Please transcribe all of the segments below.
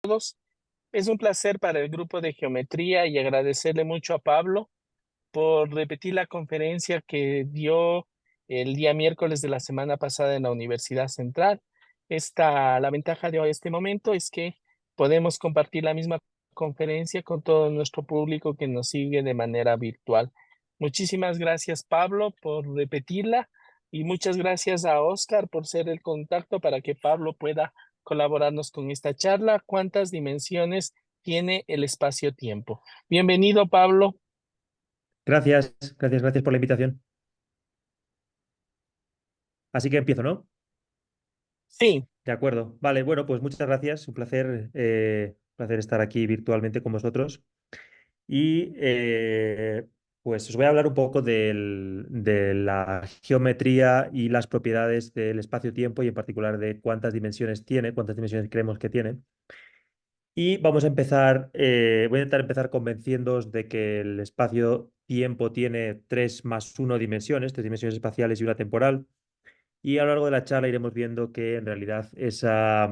Todos. Es un placer para el grupo de geometría y agradecerle mucho a Pablo por repetir la conferencia que dio el día miércoles de la semana pasada en la Universidad Central. La ventaja de este momento es que podemos compartir la misma conferencia con todo nuestro público que nos sigue de manera virtual. Muchísimas gracias, Pablo, por repetirla y muchas gracias a Oscar por ser el contacto para que Pablo pueda colaborarnos con esta charla. ¿Cuántas dimensiones tiene el espacio-tiempo? Bienvenido, Pablo. Gracias por la invitación. Así que empiezo, ¿no? Sí. De acuerdo. Vale, bueno, pues muchas gracias. Un placer estar aquí virtualmente con vosotros. Y pues os voy a hablar un poco de la geometría y las propiedades del espacio-tiempo y en particular de cuántas dimensiones tiene, cuántas dimensiones creemos que tiene. Y vamos a empezar, voy a intentar empezar convenciéndoos de que el espacio-tiempo tiene 3 más 1 dimensiones, 3 dimensiones espaciales y una temporal. Y a lo largo de la charla iremos viendo que en realidad esa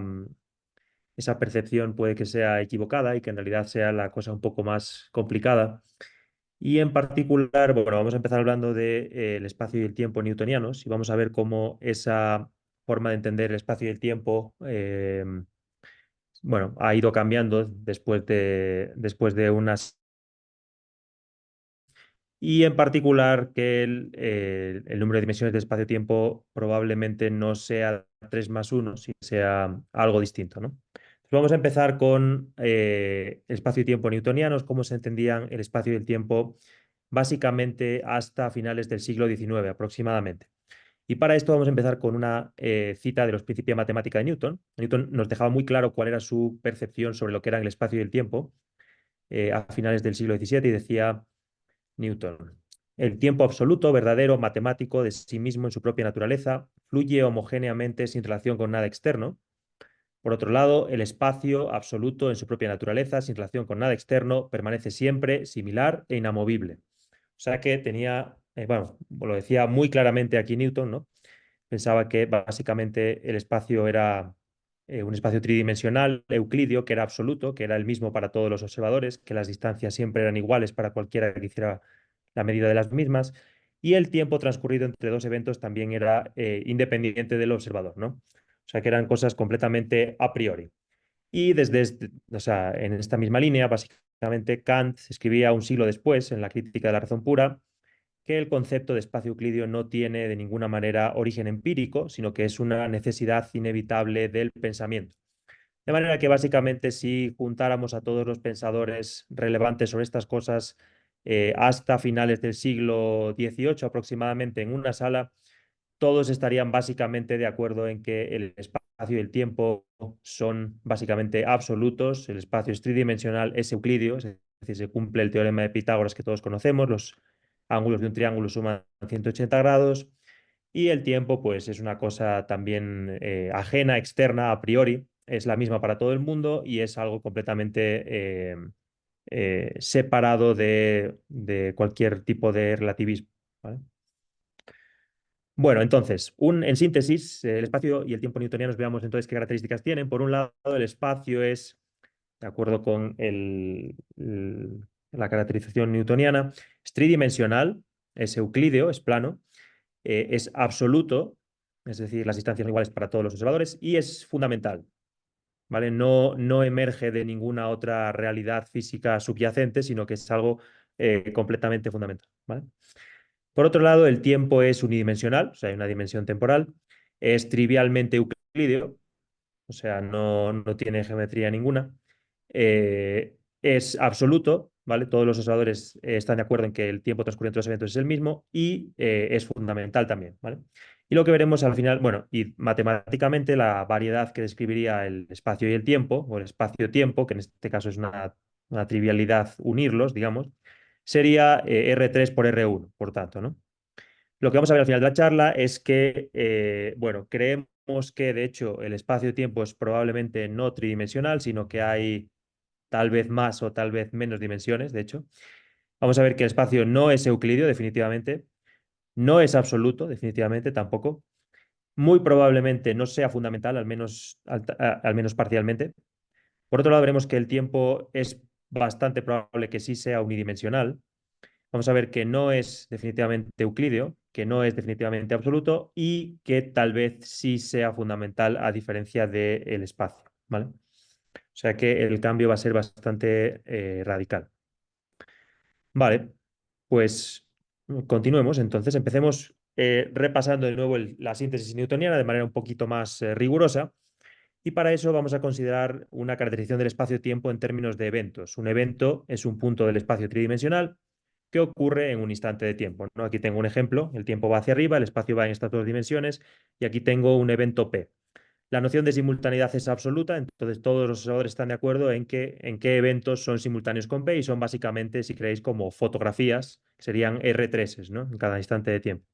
percepción puede que sea equivocada y que en realidad sea la cosa un poco más complicada. Y en particular, bueno, vamos a empezar hablando del espacio y el tiempo newtonianos y vamos a ver cómo esa forma de entender el espacio y el tiempo, bueno, ha ido cambiando después de unas. Y en particular que el número de dimensiones del espacio-tiempo probablemente no sea 3 más 1, sino sea algo distinto, ¿no? Entonces vamos a empezar con el espacio y tiempo newtonianos, cómo se entendían el espacio y el tiempo básicamente hasta finales del siglo XIX aproximadamente. Y para esto vamos a empezar con una cita de los Principia Mathematica de Newton. Newton nos dejaba muy claro cuál era su percepción sobre lo que eran el espacio y el tiempo a finales del siglo XVII y decía Newton: el tiempo absoluto, verdadero, matemático, de sí mismo en su propia naturaleza, fluye homogéneamente sin relación con nada externo. Por otro lado, el espacio absoluto en su propia naturaleza, sin relación con nada externo, permanece siempre similar e inamovible. O sea que tenía, bueno, lo decía muy claramente aquí Newton, ¿no? Pensaba que básicamente el espacio era un espacio tridimensional, euclidio, que era absoluto, que era el mismo para todos los observadores, que las distancias siempre eran iguales para cualquiera que hiciera la medida de las mismas, y el tiempo transcurrido entre dos eventos también era independiente del observador, ¿no? O sea que eran cosas completamente a priori. Y o sea, en esta misma línea, básicamente Kant escribía un siglo después, en la Crítica de la Razón Pura, que el concepto de espacio euclidio no tiene de ninguna manera origen empírico, sino que es una necesidad inevitable del pensamiento. De manera que básicamente si juntáramos a todos los pensadores relevantes sobre estas cosas hasta finales del siglo XVIII aproximadamente en una sala, todos estarían básicamente de acuerdo en que el espacio y el tiempo son básicamente absolutos, el espacio es tridimensional, es euclidio, es decir, se cumple el teorema de Pitágoras que todos conocemos, los ángulos de un triángulo suman 180 grados, y el tiempo pues es una cosa también ajena, externa, a priori, es la misma para todo el mundo y es algo completamente separado de cualquier tipo de relativismo, ¿vale? Bueno, entonces, en síntesis, el espacio y el tiempo newtonianos, veamos entonces qué características tienen. Por un lado, el espacio es, de acuerdo con la caracterización newtoniana, es tridimensional, es euclídeo, es plano, es absoluto, es decir, las distancias son iguales para todos los observadores, y es fundamental, ¿vale? No emerge de ninguna otra realidad física subyacente, sino que es algo completamente fundamental, ¿vale? Por otro lado, el tiempo es unidimensional, o sea, hay una dimensión temporal, es trivialmente euclídeo, o sea, no tiene geometría ninguna, es absoluto, ¿vale? Todos los observadores están de acuerdo en que el tiempo transcurrido entre los eventos es el mismo y es fundamental también, ¿vale? Y lo que veremos al final, bueno, y matemáticamente la variedad que describiría el espacio y el tiempo, o el espacio-tiempo, que en este caso es una trivialidad unirlos, digamos, sería R3 por R1, por tanto, ¿no? Lo que vamos a ver al final de la charla es que, bueno, creemos que de hecho el espacio-tiempo es probablemente no tridimensional, sino que hay tal vez más o tal vez menos dimensiones, de hecho. Vamos a ver que el espacio no es euclídeo, definitivamente. No es absoluto, definitivamente, tampoco. Muy probablemente no sea fundamental, al menos parcialmente. Por otro lado, veremos que el tiempo es bastante probable que sí sea unidimensional. Vamos a ver que no es definitivamente euclídeo, que no es definitivamente absoluto y que tal vez sí sea fundamental a diferencia del espacio, ¿vale? O sea que el cambio va a ser bastante radical. Vale, pues continuemos. Entonces empecemos repasando de nuevo la síntesis newtoniana de manera un poquito más rigurosa. Y para eso vamos a considerar una caracterización del espacio-tiempo en términos de eventos. Un evento es un punto del espacio tridimensional que ocurre en un instante de tiempo, ¿no? Aquí tengo un ejemplo, el tiempo va hacia arriba, el espacio va en estas dos dimensiones y aquí tengo un evento P. La noción de simultaneidad es absoluta, entonces todos los observadores están de acuerdo en qué eventos son simultáneos con P y son básicamente, si queréis, como fotografías, que serían R3s, ¿no? En cada instante de tiempo.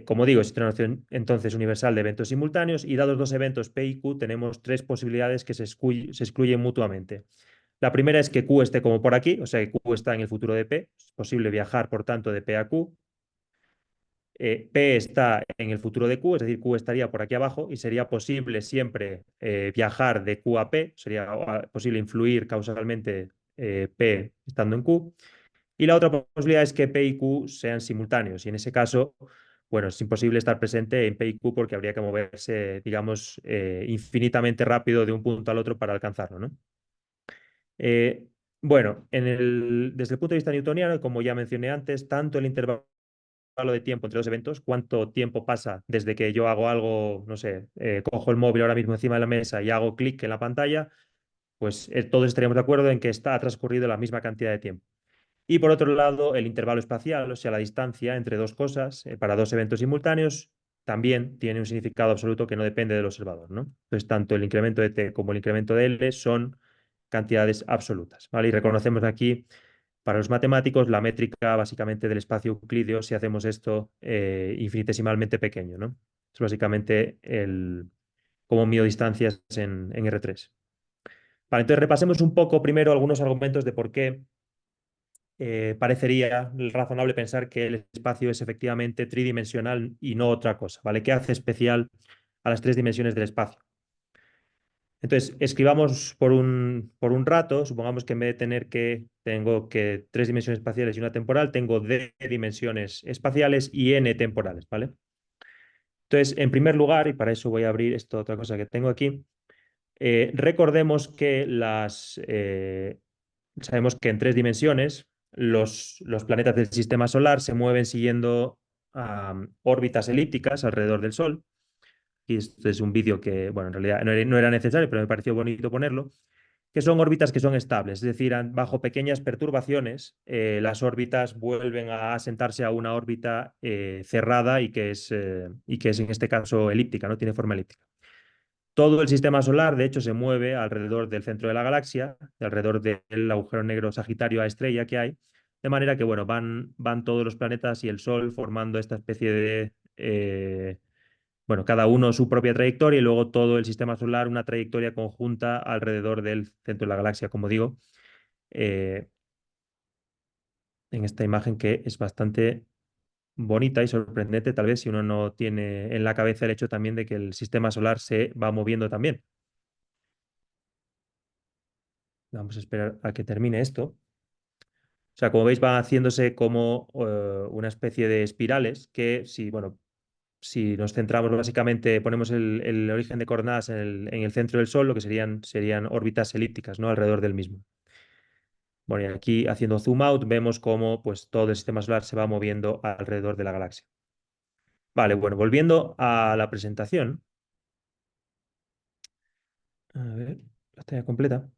Como digo, existe una noción entonces universal de eventos simultáneos y dados dos eventos P y Q tenemos tres posibilidades que se excluyen mutuamente. La primera es que Q esté como por aquí, o sea que Q está en el futuro de P. Es posible viajar, por tanto, de P a Q. P está en el futuro de Q, es decir, Q estaría por aquí abajo y sería posible siempre viajar de Q a P, sería posible influir causalmente P estando en Q. Y la otra posibilidad es que P y Q sean simultáneos y en ese caso, bueno, es imposible estar presente en P y Q porque habría que moverse, digamos, infinitamente rápido de un punto al otro para alcanzarlo, ¿no? Eh, bueno, desde el punto de vista newtoniano, como ya mencioné antes, tanto el intervalo de tiempo entre los eventos, cuánto tiempo pasa desde que yo hago algo, no sé, cojo el móvil ahora mismo encima de la mesa y hago clic en la pantalla, pues todos estaríamos de acuerdo en que ha transcurrido la misma cantidad de tiempo. Y por otro lado, el intervalo espacial, o sea, la distancia entre dos cosas, para dos eventos simultáneos, también tiene un significado absoluto que no depende del observador, ¿no? Entonces, tanto el incremento de t como el incremento de l son cantidades absolutas, ¿vale? Y reconocemos aquí, para los matemáticos, la métrica básicamente del espacio euclídeo si hacemos esto infinitesimalmente pequeño, ¿no? Es básicamente cómo mido distancias en R3. Vale, entonces repasemos un poco primero algunos argumentos de por qué parecería razonable pensar que el espacio es efectivamente tridimensional y no otra cosa, ¿vale? ¿Qué hace especial a las tres dimensiones del espacio? Entonces, escribamos por un rato, supongamos que en vez de tengo que tres dimensiones espaciales y una temporal, tengo d dimensiones espaciales y n temporales, ¿vale? Entonces, en primer lugar, y para eso voy a abrir esta otra cosa que tengo aquí, recordemos que sabemos que en tres dimensiones los planetas del sistema solar se mueven siguiendo órbitas elípticas alrededor del Sol. Y este es un vídeo que, bueno, en realidad no era necesario, pero me pareció bonito ponerlo, que son órbitas que son estables, es decir, bajo pequeñas perturbaciones, las órbitas vuelven a asentarse a una órbita cerrada y que es en este caso elíptica, no tiene forma elíptica. Todo el sistema solar, de hecho, se mueve alrededor del centro de la galaxia, alrededor del agujero negro Sagitario A estrella que hay, de manera que, bueno, van todos los planetas y el Sol formando esta especie de, bueno, cada uno su propia trayectoria y luego todo el sistema solar una trayectoria conjunta alrededor del centro de la galaxia, como digo, eh, en esta imagen que es bastante bonita y sorprendente, tal vez si uno no tiene en la cabeza el hecho también de que el sistema solar se va moviendo también. Vamos a esperar a que termine esto. O sea, como veis, va haciéndose como una especie de espirales que, bueno, si nos centramos básicamente, ponemos el origen de coordenadas en el centro del Sol, lo que serían órbitas elípticas, ¿no? Alrededor del mismo. Bueno, y aquí haciendo zoom out vemos cómo pues, todo el sistema solar se va moviendo alrededor de la galaxia. Vale, bueno, volviendo a la presentación. A ver, la talla completa.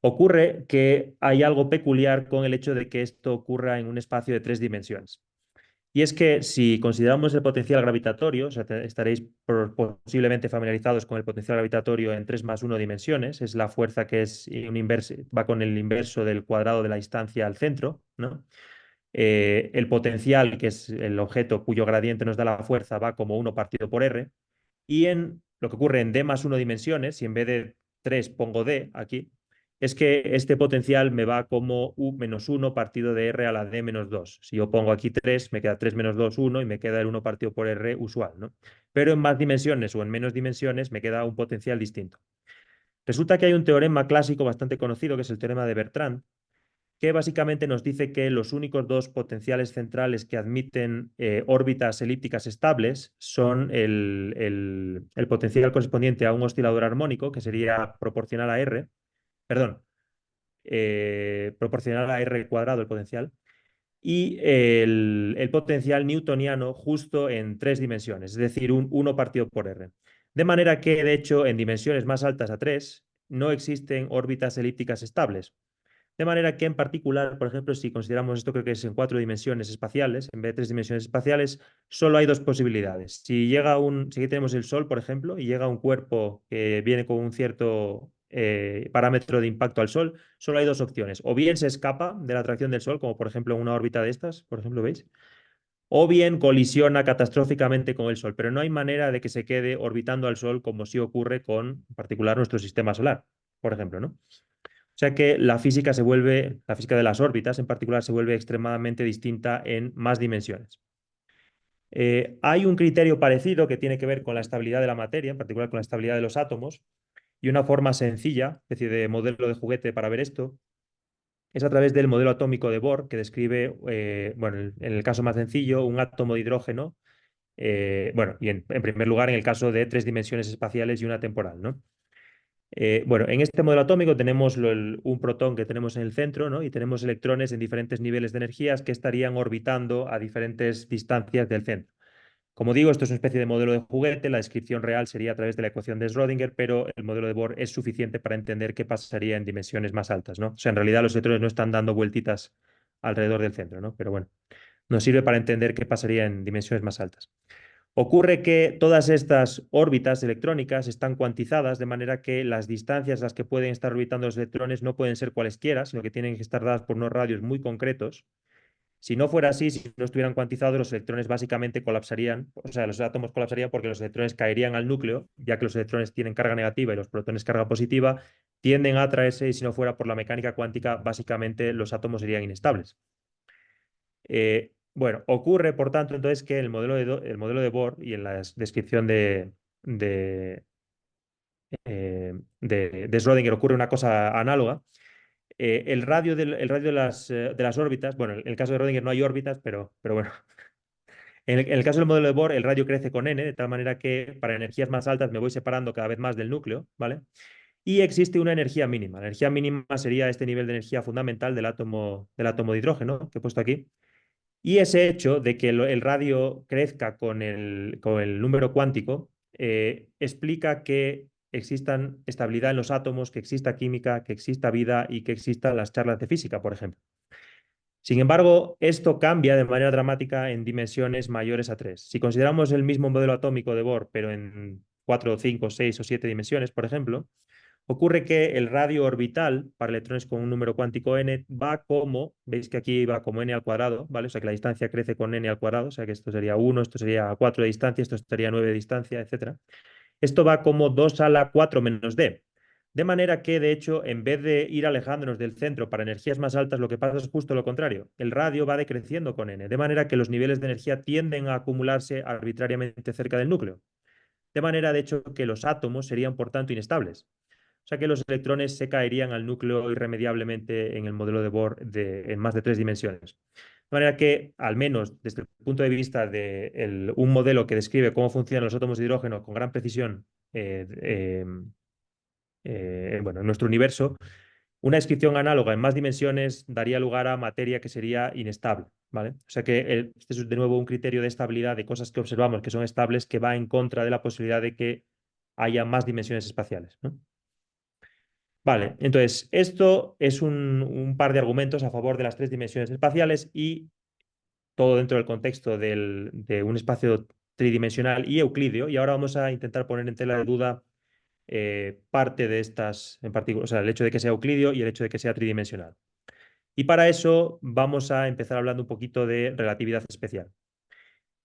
Ocurre que hay algo peculiar con el hecho de que esto ocurra en un espacio de tres dimensiones. Y es que si consideramos el potencial gravitatorio, o sea, estaréis posiblemente familiarizados con el potencial gravitatorio en 3 más 1 dimensiones, es la fuerza que es un inverso, va con el inverso del cuadrado de la distancia al centro, ¿no? El potencial, que es el objeto cuyo gradiente nos da la fuerza, va como 1 partido por r. Y en lo que ocurre en d más 1 dimensiones, si en vez de 3 pongo d aquí, es que este potencial me va como u menos 1 partido de r a la d menos 2. Si yo pongo aquí 3, me queda 3 menos 2, 1 y me queda el 1 partido por r usual, ¿no? Pero en más dimensiones o en menos dimensiones me queda un potencial distinto. Resulta que hay un teorema clásico bastante conocido, que es el teorema de Bertrand, que básicamente nos dice que los únicos dos potenciales centrales que admiten órbitas elípticas estables son el potencial correspondiente a un oscilador armónico, que sería proporcional a R, perdón, proporcional a R cuadrado el potencial, y el potencial newtoniano justo en tres dimensiones, es decir, un 1 partido por R. De manera que, de hecho, en dimensiones más altas a 3 no existen órbitas elípticas estables. De manera que, en particular, por ejemplo, si consideramos esto, creo que es en 4 dimensiones espaciales, en vez de 3 dimensiones espaciales, solo hay dos posibilidades. Si aquí tenemos el Sol, por ejemplo, y llega un cuerpo que viene con un cierto parámetro de impacto al Sol, solo hay dos opciones. O bien se escapa de la atracción del Sol, como por ejemplo en una órbita de estas, por ejemplo, ¿veis? O bien colisiona catastróficamente con el Sol, pero no hay manera de que se quede orbitando al Sol como sí ocurre con, en particular, nuestro sistema solar, por ejemplo, ¿no? O sea que la física de las órbitas en particular, se vuelve extremadamente distinta en más dimensiones. Hay un criterio parecido que tiene que ver con la estabilidad de la materia, en particular con la estabilidad de los átomos, y una forma sencilla, especie de modelo de juguete para ver esto, es a través del modelo atómico de Bohr, que describe, bueno, en el caso más sencillo, un átomo de hidrógeno, bueno, y en primer lugar en el caso de 3 dimensiones espaciales y una temporal, ¿no? Bueno, en este modelo atómico tenemos un protón que tenemos en el centro, ¿no? Y tenemos electrones en diferentes niveles de energías que estarían orbitando a diferentes distancias del centro. Como digo, esto es una especie de modelo de juguete, la descripción real sería a través de la ecuación de Schrödinger, pero el modelo de Bohr es suficiente para entender qué pasaría en dimensiones más altas, ¿no? O sea, en realidad los electrones no están dando vueltitas alrededor del centro, ¿no? Pero bueno, nos sirve para entender qué pasaría en dimensiones más altas. Ocurre que todas estas órbitas electrónicas están cuantizadas de manera que las distancias a las que pueden estar orbitando los electrones no pueden ser cualesquiera, sino que tienen que estar dadas por unos radios muy concretos. Si no fuera así, si no estuvieran cuantizados, los electrones básicamente colapsarían, o sea, los átomos colapsarían porque los electrones caerían al núcleo, ya que los electrones tienen carga negativa y los protones carga positiva, tienden a atraerse y si no fuera por la mecánica cuántica, básicamente los átomos serían inestables. Bueno, ocurre, por tanto, entonces que el modelo de Bohr y en la descripción de, de Schrödinger ocurre una cosa análoga. El radio de las órbitas, bueno, en el caso de Schrödinger no hay órbitas, pero bueno, en el caso del modelo de Bohr, el radio crece con n, de tal manera que para energías más altas me voy separando cada vez más del núcleo, ¿vale? Y existe una energía mínima. La energía mínima sería este nivel de energía fundamental del átomo de hidrógeno que he puesto aquí. Y ese hecho de que el radio crezca con el número cuántico explica que existan estabilidad en los átomos, que exista química, que exista vida y que existan las charlas de física, por ejemplo. Sin embargo, esto cambia de manera dramática en dimensiones mayores a 3. Si consideramos el mismo modelo atómico de Bohr, pero en 4, 5, 6 o 7 dimensiones, por ejemplo, ocurre que el radio orbital para electrones con un número cuántico n va como, veis que aquí va como n al cuadrado, ¿vale? O sea que la distancia crece con n al cuadrado, o sea que esto sería 1, esto sería 4 de distancia, esto sería 9 de distancia, etcétera. Esto va como 2 a la 4 menos d. De manera que, de hecho, en vez de ir alejándonos del centro para energías más altas, lo que pasa es justo lo contrario. El radio va decreciendo con n, de manera que los niveles de energía tienden a acumularse arbitrariamente cerca del núcleo. De manera, de hecho, que los átomos serían, por tanto, inestables. O sea que los electrones se caerían al núcleo irremediablemente en el modelo de Bohr en más de 3 dimensiones. De manera que, al menos desde el punto de vista de un modelo que describe cómo funcionan los átomos de hidrógeno con gran precisión bueno, en nuestro universo, una descripción análoga en más dimensiones daría lugar a materia que sería inestable, ¿vale? O sea que este es de nuevo un criterio de estabilidad de cosas que observamos que son estables que va en contra de la posibilidad de que haya más dimensiones espaciales, ¿no? Vale, entonces esto es un par de argumentos a favor de las 3 dimensiones espaciales y todo dentro del contexto de un espacio tridimensional y euclídeo. Y ahora vamos a intentar poner en tela de duda parte de estas, en particular, o sea, el hecho de que sea euclídeo y el hecho de que sea tridimensional. Y para eso vamos a empezar hablando un poquito de relatividad especial.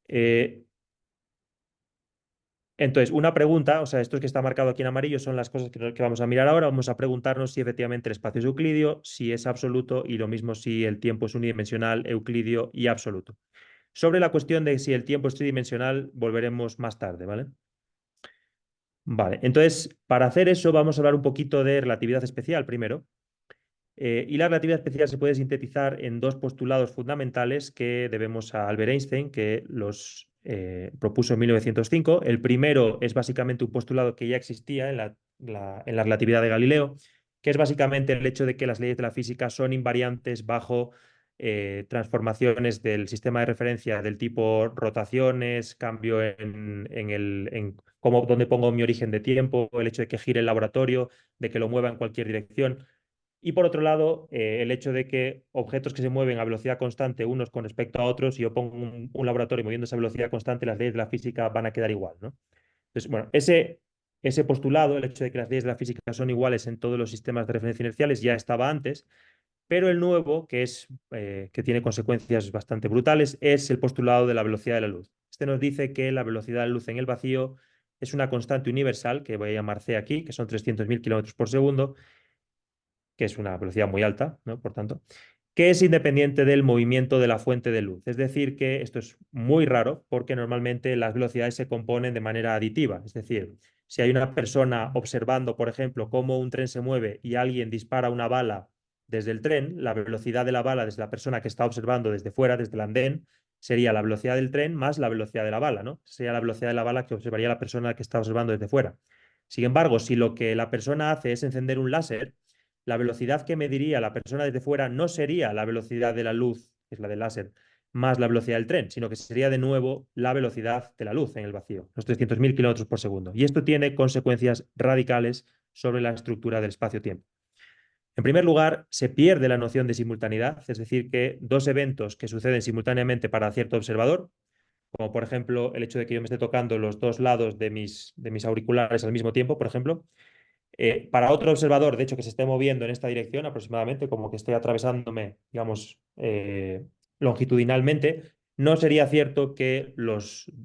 Eh, entonces, una pregunta, o sea, esto que está marcado aquí en amarillo son las cosas que vamos a mirar ahora. Vamos a preguntarnos si efectivamente el espacio es euclidio, si es absoluto y lo mismo si el tiempo es unidimensional, euclidio y absoluto. Sobre la cuestión de si el tiempo es tridimensional, volveremos más tarde, ¿vale? Vale, entonces, para hacer eso vamos a hablar un poquito de relatividad especial primero. Y la relatividad especial se puede sintetizar en dos postulados fundamentales que debemos a Albert Einstein, que los propuso en 1905. El primero es básicamente un postulado que ya existía en la relatividad de Galileo, que es básicamente el hecho de que las leyes de la física son invariantes bajo transformaciones del sistema de referencia del tipo rotaciones, cambio en cómo, dónde pongo mi origen de tiempo, el hecho de que gire el laboratorio, de que lo mueva en cualquier dirección. Y por otro lado, el hecho de que objetos que se mueven a velocidad constante unos con respecto a otros, si yo pongo un laboratorio moviéndose a velocidad constante, las leyes de la física van a quedar igual, ¿no? Entonces, bueno, ese postulado, el hecho de que las leyes de la física son iguales en todos los sistemas de referencia inerciales, ya estaba antes, pero el nuevo, que tiene consecuencias bastante brutales, es el postulado de la velocidad de la luz. Este nos dice que la velocidad de la luz en el vacío es una constante universal, que voy a llamar c aquí, que son 300.000 kilómetros por segundo, que es una velocidad muy alta, ¿no? Por tanto, que es independiente del movimiento de la fuente de luz. Es decir, que esto es muy raro porque normalmente las velocidades se componen de manera aditiva. Es decir, si hay una persona observando, por ejemplo, cómo un tren se mueve y alguien dispara una bala desde el tren, la velocidad de la bala desde la persona que está observando desde fuera, desde el andén, sería la velocidad del tren más la velocidad de la bala, ¿no? Sería la velocidad de la bala que observaría la persona que está observando desde fuera. Sin embargo, si lo que la persona hace es encender un láser, la velocidad que mediría la persona desde fuera no sería la velocidad de la luz, que es la del láser, más la velocidad del tren, sino que sería de nuevo la velocidad de la luz en el vacío, los 300.000 kilómetros por segundo. Y esto tiene consecuencias radicales sobre la estructura del espacio-tiempo. En primer lugar, se pierde la noción de simultaneidad, es decir, que dos eventos que suceden simultáneamente para cierto observador, como por ejemplo el hecho de que yo me esté tocando los dos lados de mis auriculares al mismo tiempo, por ejemplo, para otro observador, de hecho, que se esté moviendo en esta dirección aproximadamente, como que esté atravesándome, digamos, longitudinalmente, no sería cierto que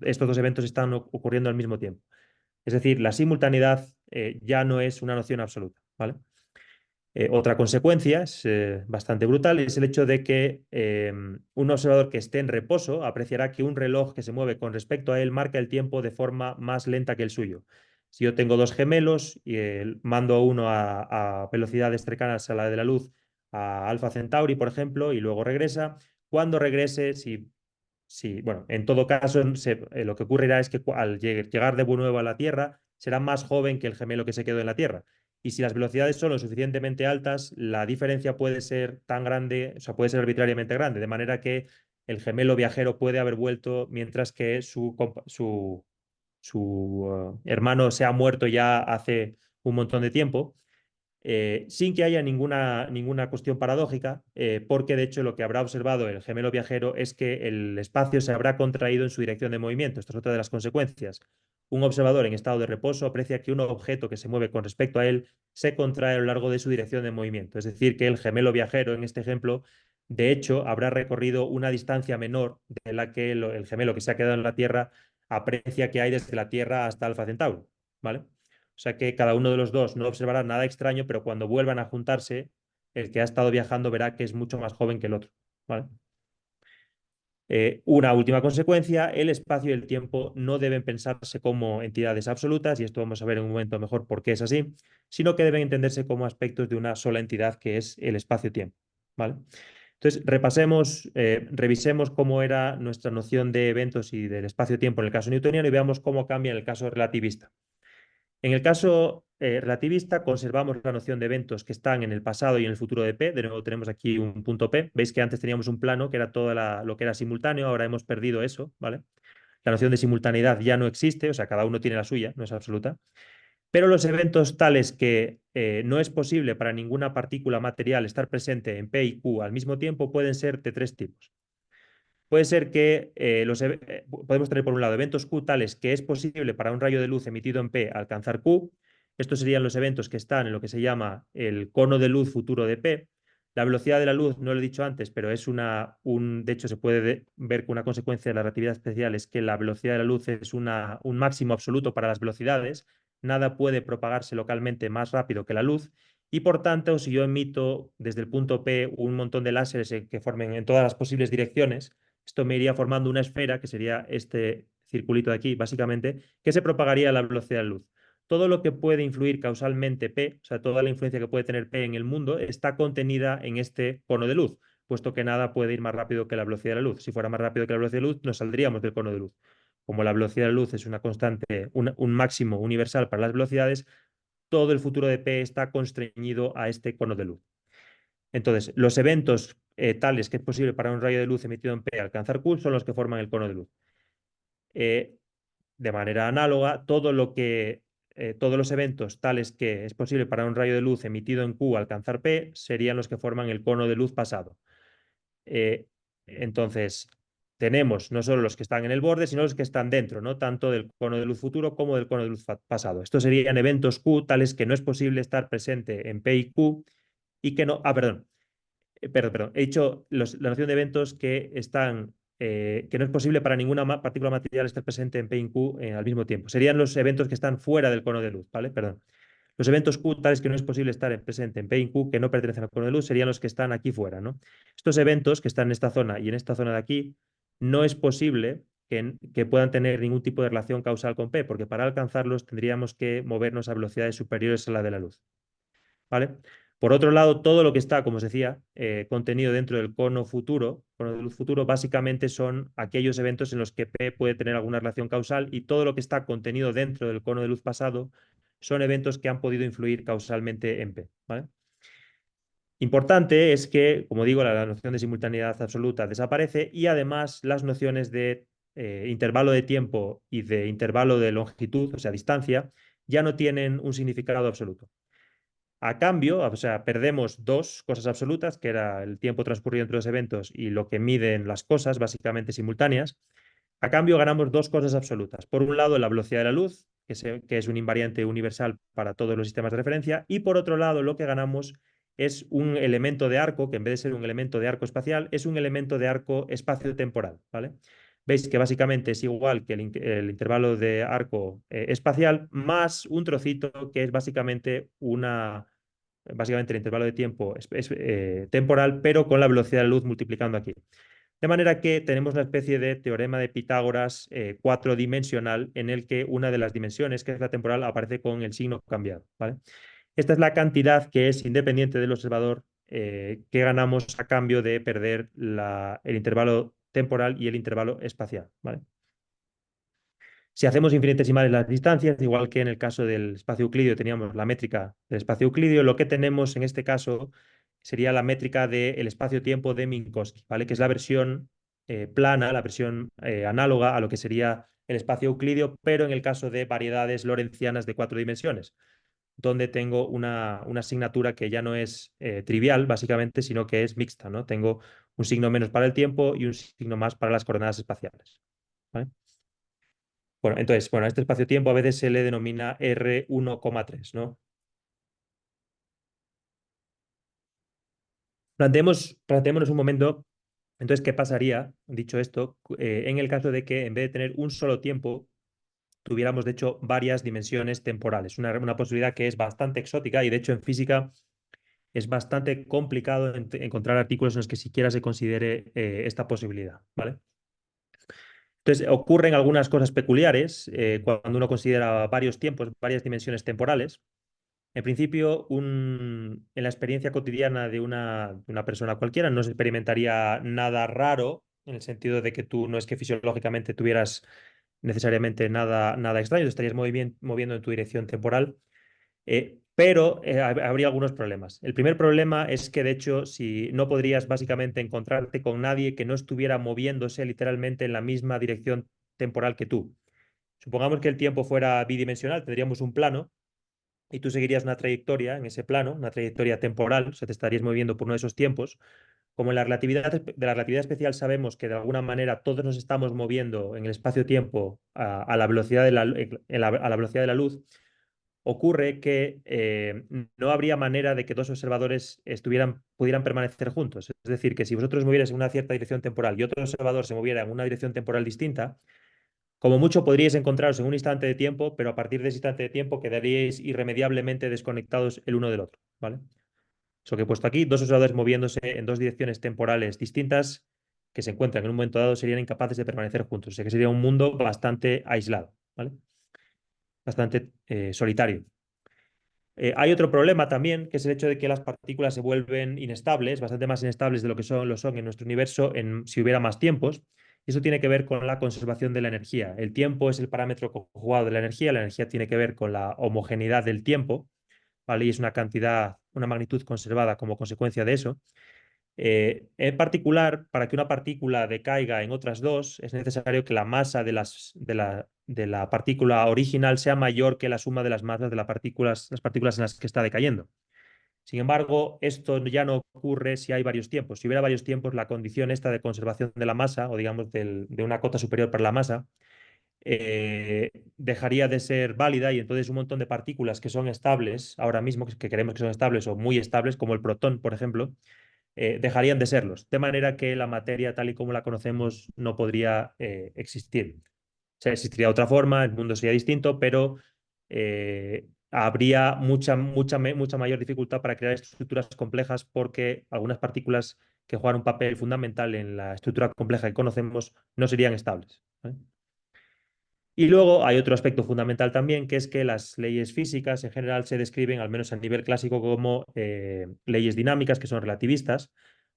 estos dos eventos están ocurriendo al mismo tiempo. Es decir, la simultaneidad ya no es una noción absoluta, ¿vale? Otra consecuencia es bastante brutal, es el hecho de que un observador que esté en reposo apreciará que un reloj que se mueve con respecto a él marca el tiempo de forma más lenta que el suyo. Si yo tengo dos gemelos y mando a uno a velocidades cercanas a la de la luz, a Alpha Centauri, por ejemplo, y luego regresa, cuando regrese, bueno, en todo caso, lo que ocurrirá es que al llegar de nuevo a la Tierra, será más joven que el gemelo que se quedó en la Tierra. Y si las velocidades son lo suficientemente altas, la diferencia puede ser tan grande, o sea, puede ser arbitrariamente grande, de manera que el gemelo viajero puede haber vuelto mientras que su hermano se ha muerto ya hace un montón de tiempo, sin que haya ninguna cuestión paradójica, porque de hecho lo que habrá observado el gemelo viajero es que el espacio se habrá contraído en su dirección de movimiento. Esto es otra de las consecuencias. Un observador en estado de reposo aprecia que un objeto que se mueve con respecto a él se contrae a lo largo de su dirección de movimiento. Es decir, que el gemelo viajero, en este ejemplo, de hecho, habrá recorrido una distancia menor de la que el gemelo que se ha quedado en la Tierra aprecia que hay desde la Tierra hasta Alfa Centauri, ¿vale? O sea que cada uno de los dos no observará nada extraño, pero cuando vuelvan a juntarse, el que ha estado viajando verá que es mucho más joven que el otro, ¿vale? Una última consecuencia, el espacio y el tiempo no deben pensarse como entidades absolutas, y esto vamos a ver en un momento mejor por qué es así, sino que deben entenderse como aspectos de una sola entidad que es el espacio-tiempo, ¿vale? Entonces, revisemos cómo era nuestra noción de eventos y del espacio-tiempo en el caso newtoniano y veamos cómo cambia en el caso relativista. En el caso relativista, conservamos la noción de eventos que están en el pasado y en el futuro de P. De nuevo tenemos aquí un punto P. Veis que antes teníamos un plano que era todo lo que era simultáneo, ahora hemos perdido eso, ¿vale? La noción de simultaneidad ya no existe, o sea, cada uno tiene la suya, no es absoluta. Pero los eventos tales que no es posible para ninguna partícula material estar presente en P y Q al mismo tiempo pueden ser de tres tipos. Puede ser que podemos tener por un lado eventos Q tales que es posible para un rayo de luz emitido en P alcanzar Q. Estos serían los eventos que están en lo que se llama el cono de luz futuro de P. La velocidad de la luz, no lo he dicho antes, pero es de hecho se puede ver que una consecuencia de la relatividad especial es que la velocidad de la luz es un máximo absoluto para las velocidades. Nada puede propagarse localmente más rápido que la luz. Y por tanto, si yo emito desde el punto P un montón de láseres que formen en todas las posibles direcciones, esto me iría formando una esfera, que sería este circulito de aquí, básicamente, que se propagaría a la velocidad de la luz. todo lo que puede influir causalmente P, o sea, toda la influencia que puede tener P en el mundo, está contenida en este cono de luz, puesto que nada puede ir más rápido que la velocidad de la luz. Si fuera más rápido que la velocidad de la luz, nos saldríamos del cono de luz. Como la velocidad de la luz es una constante, un máximo universal para las velocidades, todo el futuro de P está constreñido a este cono de luz. Entonces, los eventos tales que es posible para un rayo de luz emitido en P alcanzar Q son los que forman el cono de luz. De manera análoga, todos los eventos tales que es posible para un rayo de luz emitido en Q alcanzar P serían los que forman el cono de luz pasado. Entonces, tenemos no solo los que están en el borde, sino los que están dentro, ¿no? Tanto del cono de luz futuro como del cono de luz pasado. Estos serían eventos Q tales que no es posible estar presente en P y Q y que no. Ah, perdón. Perdón. He dicho la noción de eventos que no es posible para ninguna partícula material estar presente en P y en Q al mismo tiempo. Serían los eventos que están fuera del cono de luz, ¿vale? Perdón. Los eventos Q tales que no es posible estar presente en P y en Q que no pertenecen al cono de luz serían los que están aquí fuera, ¿no? Estos eventos que están en esta zona y en esta zona de aquí, no es posible que puedan tener ningún tipo de relación causal con P, porque para alcanzarlos tendríamos que movernos a velocidades superiores a la de la luz, ¿vale? Por otro lado, todo lo que está, como os decía, contenido dentro del cono futuro, cono de luz futuro, básicamente son aquellos eventos en los que P puede tener alguna relación causal y todo lo que está contenido dentro del cono de luz pasado son eventos que han podido influir causalmente en P, ¿vale? Importante es que, como digo, la noción de simultaneidad absoluta desaparece y además las nociones de intervalo de tiempo y de intervalo de longitud, o sea, distancia, ya no tienen un significado absoluto. A cambio, o sea, perdemos dos cosas absolutas, que era el tiempo transcurrido entre los eventos y lo que miden las cosas, básicamente simultáneas. A cambio, ganamos dos cosas absolutas. Por un lado, la velocidad de la luz, que es un invariante universal para todos los sistemas de referencia, y por otro lado, lo que ganamos es un elemento de arco, que en vez de ser un elemento de arco espacial, es un elemento de arco espacio-temporal, ¿vale? Veis que básicamente es igual que el intervalo de arco espacial más un trocito que es básicamente el intervalo de tiempo es temporal, pero con la velocidad de la luz multiplicando aquí. De manera que tenemos una especie de teorema de Pitágoras cuatrodimensional en el que una de las dimensiones, que es la temporal, aparece con el signo cambiado, ¿vale? Esta es la cantidad que es independiente del observador que ganamos a cambio de perder el intervalo temporal y el intervalo espacial, ¿vale? Si hacemos infinitesimales las distancias, igual que en el caso del espacio euclídeo teníamos la métrica del espacio euclídeo, lo que tenemos en este caso sería la métrica del espacio-tiempo de Minkowski, ¿vale? Que es la versión plana, la versión análoga a lo que sería el espacio euclídeo, pero en el caso de variedades lorentzianas de 4 dimensiones, donde tengo una asignatura que ya no es trivial, básicamente, sino que es mixta, ¿no? Tengo un signo menos para el tiempo y un signo más para las coordenadas espaciales, ¿vale? Bueno, entonces, a este espacio-tiempo a veces se le denomina R1,3, ¿no? Planteémonos un momento, entonces, ¿qué pasaría, dicho esto, en el caso de que en vez de tener un solo tiempo, tuviéramos, de hecho, varias dimensiones temporales? Una posibilidad que es bastante exótica y, de hecho, en física es bastante complicado encontrar artículos en los que siquiera se considere esta posibilidad, ¿vale? Entonces, ocurren algunas cosas peculiares cuando uno considera varios tiempos, varias dimensiones temporales. En principio, en la experiencia cotidiana de una persona cualquiera no se experimentaría nada raro, en el sentido de que tú no es que fisiológicamente tuvieras necesariamente nada extraño, te estarías moviendo en tu dirección temporal, pero habría algunos problemas. El primer problema es que, de hecho, si no podrías básicamente encontrarte con nadie que no estuviera moviéndose literalmente en la misma dirección temporal que tú. Supongamos que el tiempo fuera bidimensional, tendríamos un plano y tú seguirías una trayectoria en ese plano, una trayectoria temporal, o sea, te estarías moviendo por uno de esos tiempos. Como en de la relatividad especial sabemos que de alguna manera todos nos estamos moviendo en el espacio-tiempo a la velocidad a la velocidad de la luz, ocurre que no habría manera de que dos observadores pudieran permanecer juntos. Es decir, que si vosotros movierais en una cierta dirección temporal y otro observador se moviera en una dirección temporal distinta, como mucho podríais encontraros en un instante de tiempo, pero a partir de ese instante de tiempo quedaríais irremediablemente desconectados el uno del otro, ¿vale? Eso que he puesto aquí, dos observadores moviéndose en dos direcciones temporales distintas que se encuentran en un momento dado serían incapaces de permanecer juntos. O sea que sería un mundo bastante aislado, ¿vale? bastante solitario. Hay otro problema también, que es el hecho de que las partículas se vuelven inestables, bastante más inestables de lo que lo son en nuestro universo si hubiera más tiempos. Y eso tiene que ver con la conservación de la energía. El tiempo es el parámetro conjugado de la energía. La energía tiene que ver con la homogeneidad del tiempo, ¿vale? Y es una cantidad, una magnitud conservada como consecuencia de eso. En particular, para que una partícula decaiga en otras dos, es necesario que la masa de la partícula original sea mayor que la suma de las masas de las partículas en las que está decayendo. Sin embargo, esto ya no ocurre si hay varios tiempos. Si hubiera varios tiempos, la condición esta de conservación de la masa, o digamos de una cota superior para la masa, dejaría de ser válida y entonces un montón de partículas que son estables ahora mismo, que queremos que son estables o muy estables, como el protón, por ejemplo, dejarían de serlos, de manera que la materia tal y como la conocemos no podría existir. O sea, existiría de otra forma, el mundo sería distinto, pero habría mucha mayor dificultad para crear estructuras complejas porque algunas partículas que juegan un papel fundamental en la estructura compleja que conocemos no serían estables, ¿vale? Y luego hay otro aspecto fundamental también, que es que las leyes físicas en general se describen, al menos a nivel clásico, como leyes dinámicas, que son relativistas.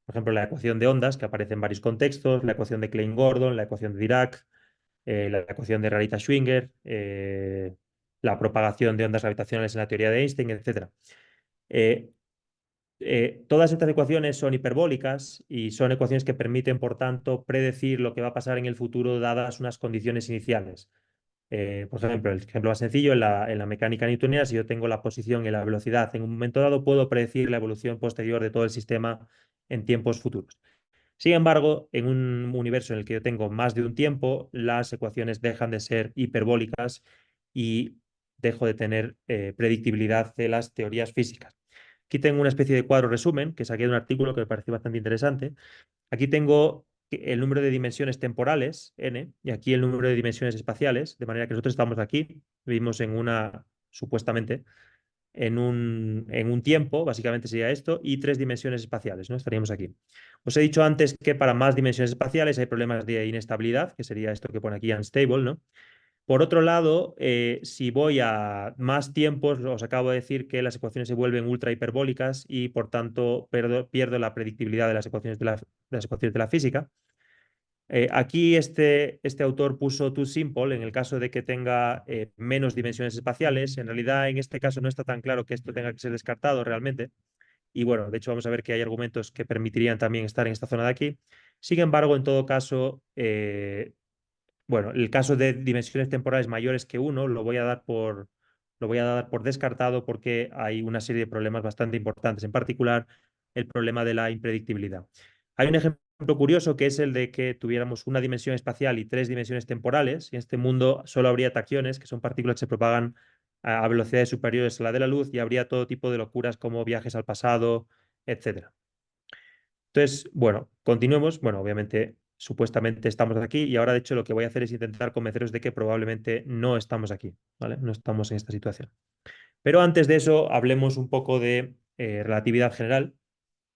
Por ejemplo, la ecuación de ondas, que aparece en varios contextos, la ecuación de Klein-Gordon, la ecuación de Dirac, la ecuación de Rarita-Schwinger, la propagación de ondas gravitacionales en la teoría de Einstein, etc. Eh, Todas estas ecuaciones son hiperbólicas y son ecuaciones que permiten, por tanto, predecir lo que va a pasar en el futuro dadas unas condiciones iniciales. Por ejemplo, el ejemplo más sencillo, en la mecánica newtoniana, si yo tengo la posición y la velocidad en un momento dado, puedo predecir la evolución posterior de todo el sistema en tiempos futuros. Sin embargo, en un universo en el que yo tengo más de un tiempo, las ecuaciones dejan de ser hiperbólicas y dejo de tener predictibilidad de las teorías físicas. Aquí tengo una especie de cuadro resumen que saqué de un artículo que me pareció bastante interesante. Aquí tengo el número de dimensiones temporales, n, y aquí el número de dimensiones espaciales, de manera que nosotros estamos aquí, vivimos supuestamente, en un tiempo, básicamente sería esto, y 3 dimensiones espaciales, ¿no? Estaríamos aquí. Os he dicho antes que para más dimensiones espaciales hay problemas de inestabilidad, que sería esto que pone aquí unstable, ¿no? Por otro lado, si voy a más tiempos, os acabo de decir que las ecuaciones se vuelven ultra hiperbólicas y por tanto pierdo la predictibilidad de las ecuaciones de la física. Aquí este autor puso too simple en el caso de que tenga menos dimensiones espaciales. En realidad, en este caso no está tan claro que esto tenga que ser descartado realmente. Y bueno, de hecho vamos a ver que hay argumentos que permitirían también estar en esta zona de aquí. Sin embargo, en todo caso, bueno, el caso de dimensiones temporales mayores que uno lo voy a dar por descartado porque hay una serie de problemas bastante importantes, en particular el problema de la impredictibilidad. Hay un ejemplo curioso que es el de que tuviéramos una dimensión espacial y 3 dimensiones temporales, y en este mundo solo habría taciones, que son partículas que se propagan a velocidades superiores a la de la luz, y habría todo tipo de locuras como viajes al pasado, etcétera. Entonces, bueno, continuemos. Bueno, obviamente, supuestamente estamos aquí y ahora, de hecho, lo que voy a hacer es intentar convenceros de que probablemente no estamos aquí, ¿vale? No estamos en esta situación. Pero antes de eso, hablemos un poco de relatividad general,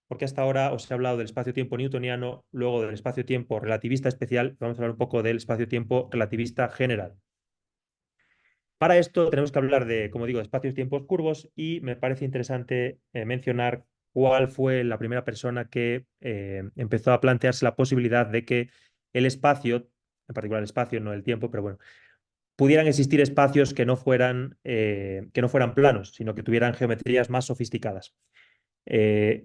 porque hasta ahora os he hablado del espacio-tiempo newtoniano, luego del espacio-tiempo relativista especial, vamos a hablar un poco del espacio-tiempo relativista general. Para esto tenemos que hablar de, como digo, de espacios-tiempos curvos y me parece interesante mencionar cuál fue la primera persona que empezó a plantearse la posibilidad de que el espacio, en particular el espacio, no el tiempo, pero bueno, pudieran existir espacios que no fueran planos, sino que tuvieran geometrías más sofisticadas.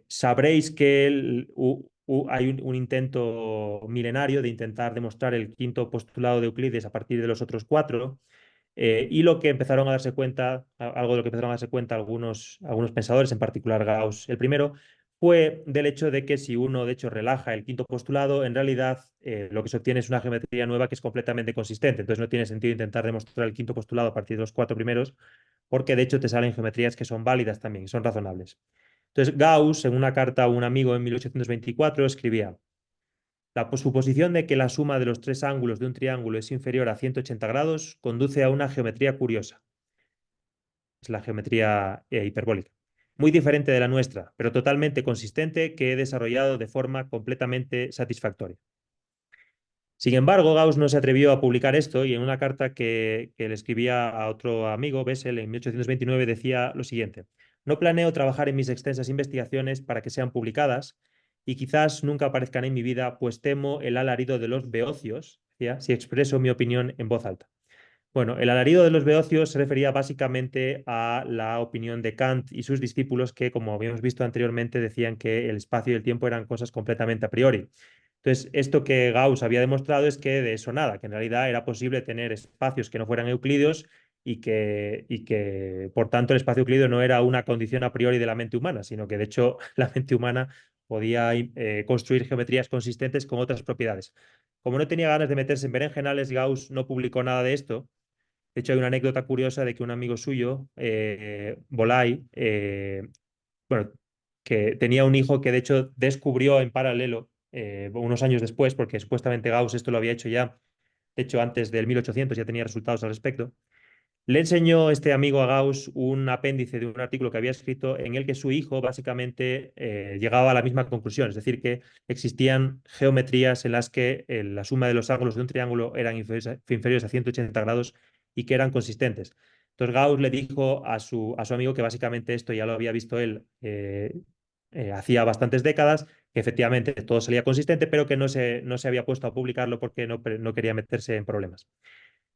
Sabréis que hay un intento milenario de intentar demostrar el quinto postulado de Euclides a partir de los otros cuatro. Y lo que empezaron a darse cuenta, algo de lo que empezaron a darse cuenta algunos pensadores, en particular Gauss, el primero, fue del hecho de que si uno, de hecho, relaja el quinto postulado, en realidad lo que se obtiene es una geometría nueva que es completamente consistente. Entonces no tiene sentido intentar demostrar el quinto postulado a partir de los cuatro primeros, porque de hecho te salen geometrías que son válidas también, son razonables. Entonces Gauss, en una carta a un amigo en 1824, escribía: la suposición de que la suma de los tres ángulos de un triángulo es inferior a 180 grados conduce a una geometría curiosa. Es la geometría hiperbólica. Muy diferente de la nuestra, pero totalmente consistente, que he desarrollado de forma completamente satisfactoria. Sin embargo, Gauss no se atrevió a publicar esto y en una carta que le escribía a otro amigo, Bessel, en 1829 decía lo siguiente: no planeo trabajar en mis extensas investigaciones para que sean publicadas y quizás nunca aparezcan en mi vida, pues temo el alarido de los beocios, decía, si expreso mi opinión en voz alta. Bueno, el alarido de los beocios se refería básicamente a la opinión de Kant y sus discípulos que, como habíamos visto anteriormente, decían que el espacio y el tiempo eran cosas completamente a priori. Entonces, esto que Gauss había demostrado es que de eso nada, que en realidad era posible tener espacios que no fueran euclídeos y que, por tanto, el espacio euclídeo no era una condición a priori de la mente humana, sino que, de hecho, la mente humana podía construir geometrías consistentes con otras propiedades. Como no tenía ganas de meterse en berenjenales, Gauss no publicó nada de esto. De hecho, hay una anécdota curiosa de que un amigo suyo, Bolay, bueno, que tenía un hijo que de hecho descubrió en paralelo unos años después, porque supuestamente Gauss esto lo había hecho ya, de hecho antes del 1800 ya tenía resultados al respecto. Le enseñó este amigo a Gauss un apéndice de un artículo que había escrito en el que su hijo básicamente llegaba a la misma conclusión, es decir, que existían geometrías en las que la suma de los ángulos de un triángulo eran inferiores a 180 grados y que eran consistentes. Entonces Gauss le dijo a su amigo que básicamente esto ya lo había visto él hacía bastantes décadas, que efectivamente todo salía consistente, pero que no se había puesto a publicarlo porque no quería meterse en problemas.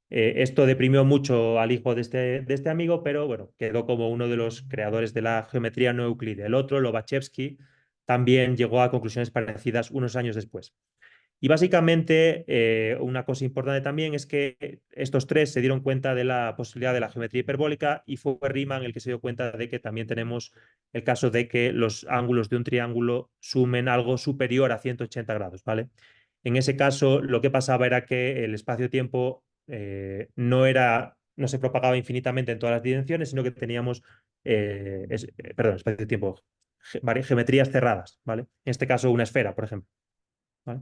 Esto deprimió mucho al hijo de este amigo, pero bueno, quedó como uno de los creadores de la geometría no euclídea. El otro, Lobachevsky, también llegó a conclusiones parecidas unos años después. Y básicamente, una cosa importante también es que estos tres se dieron cuenta de la posibilidad de la geometría hiperbólica y fue Riemann el que se dio cuenta de que también tenemos el caso de que los ángulos de un triángulo sumen algo superior a 180 grados, ¿vale? En ese caso, lo que pasaba era que el espacio-tiempo no se propagaba infinitamente en todas las dimensiones, sino que teníamos, perdón, espacio-tiempo, geometrías cerradas, ¿vale? En este caso, una esfera, por ejemplo. ¿Vale?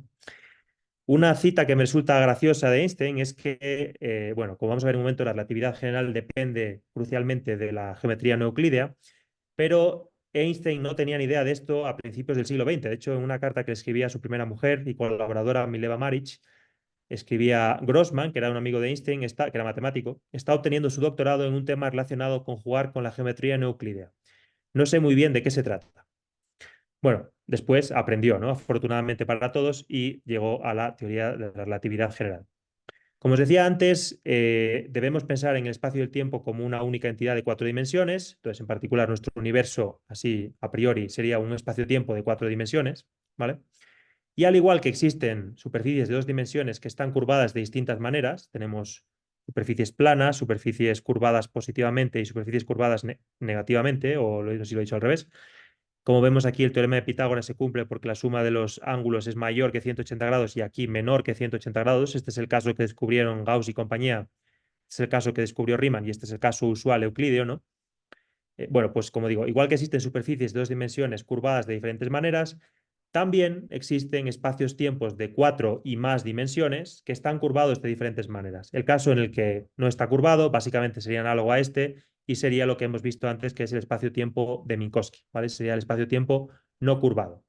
Una cita que me resulta graciosa de Einstein es que, bueno, como vamos a ver en un momento, la relatividad general depende crucialmente de la geometría no euclídea, pero Einstein no tenía ni idea de esto a principios del siglo XX. De hecho, en una carta que escribía a su primera mujer y colaboradora Mileva Maric, escribía: Grossman, que era un amigo de Einstein, que era matemático, está obteniendo su doctorado en un tema relacionado con jugar con la geometría no euclídea. No sé muy bien de qué se trata. Bueno, después aprendió, ¿no? Afortunadamente para todos, y llegó a la teoría de la relatividad general. Como os decía antes, debemos pensar en el espacio y el tiempo como una única entidad de cuatro dimensiones. Entonces, en particular, nuestro universo, así a priori, sería un espacio-tiempo de cuatro dimensiones, ¿vale? Y al igual que existen superficies de dos dimensiones que están curvadas de distintas maneras, tenemos superficies planas, superficies curvadas positivamente y superficies curvadas negativamente, o no sé si lo he dicho al revés. Como vemos aquí, el teorema de Pitágoras se cumple porque la suma de los ángulos es mayor que 180 grados y aquí menor que 180 grados. Este es el caso que descubrieron Gauss y compañía, este es el caso que descubrió Riemann y este es el caso usual euclídeo, ¿no? Bueno, pues como digo, igual que existen superficies de dos dimensiones curvadas de diferentes maneras, también existen espacios-tiempos de cuatro y más dimensiones que están curvados de diferentes maneras. El caso en el que no está curvado básicamente sería análogo a este y sería lo que hemos visto antes, que es el espacio-tiempo de Minkowski, ¿vale? Sería el espacio-tiempo no curvado.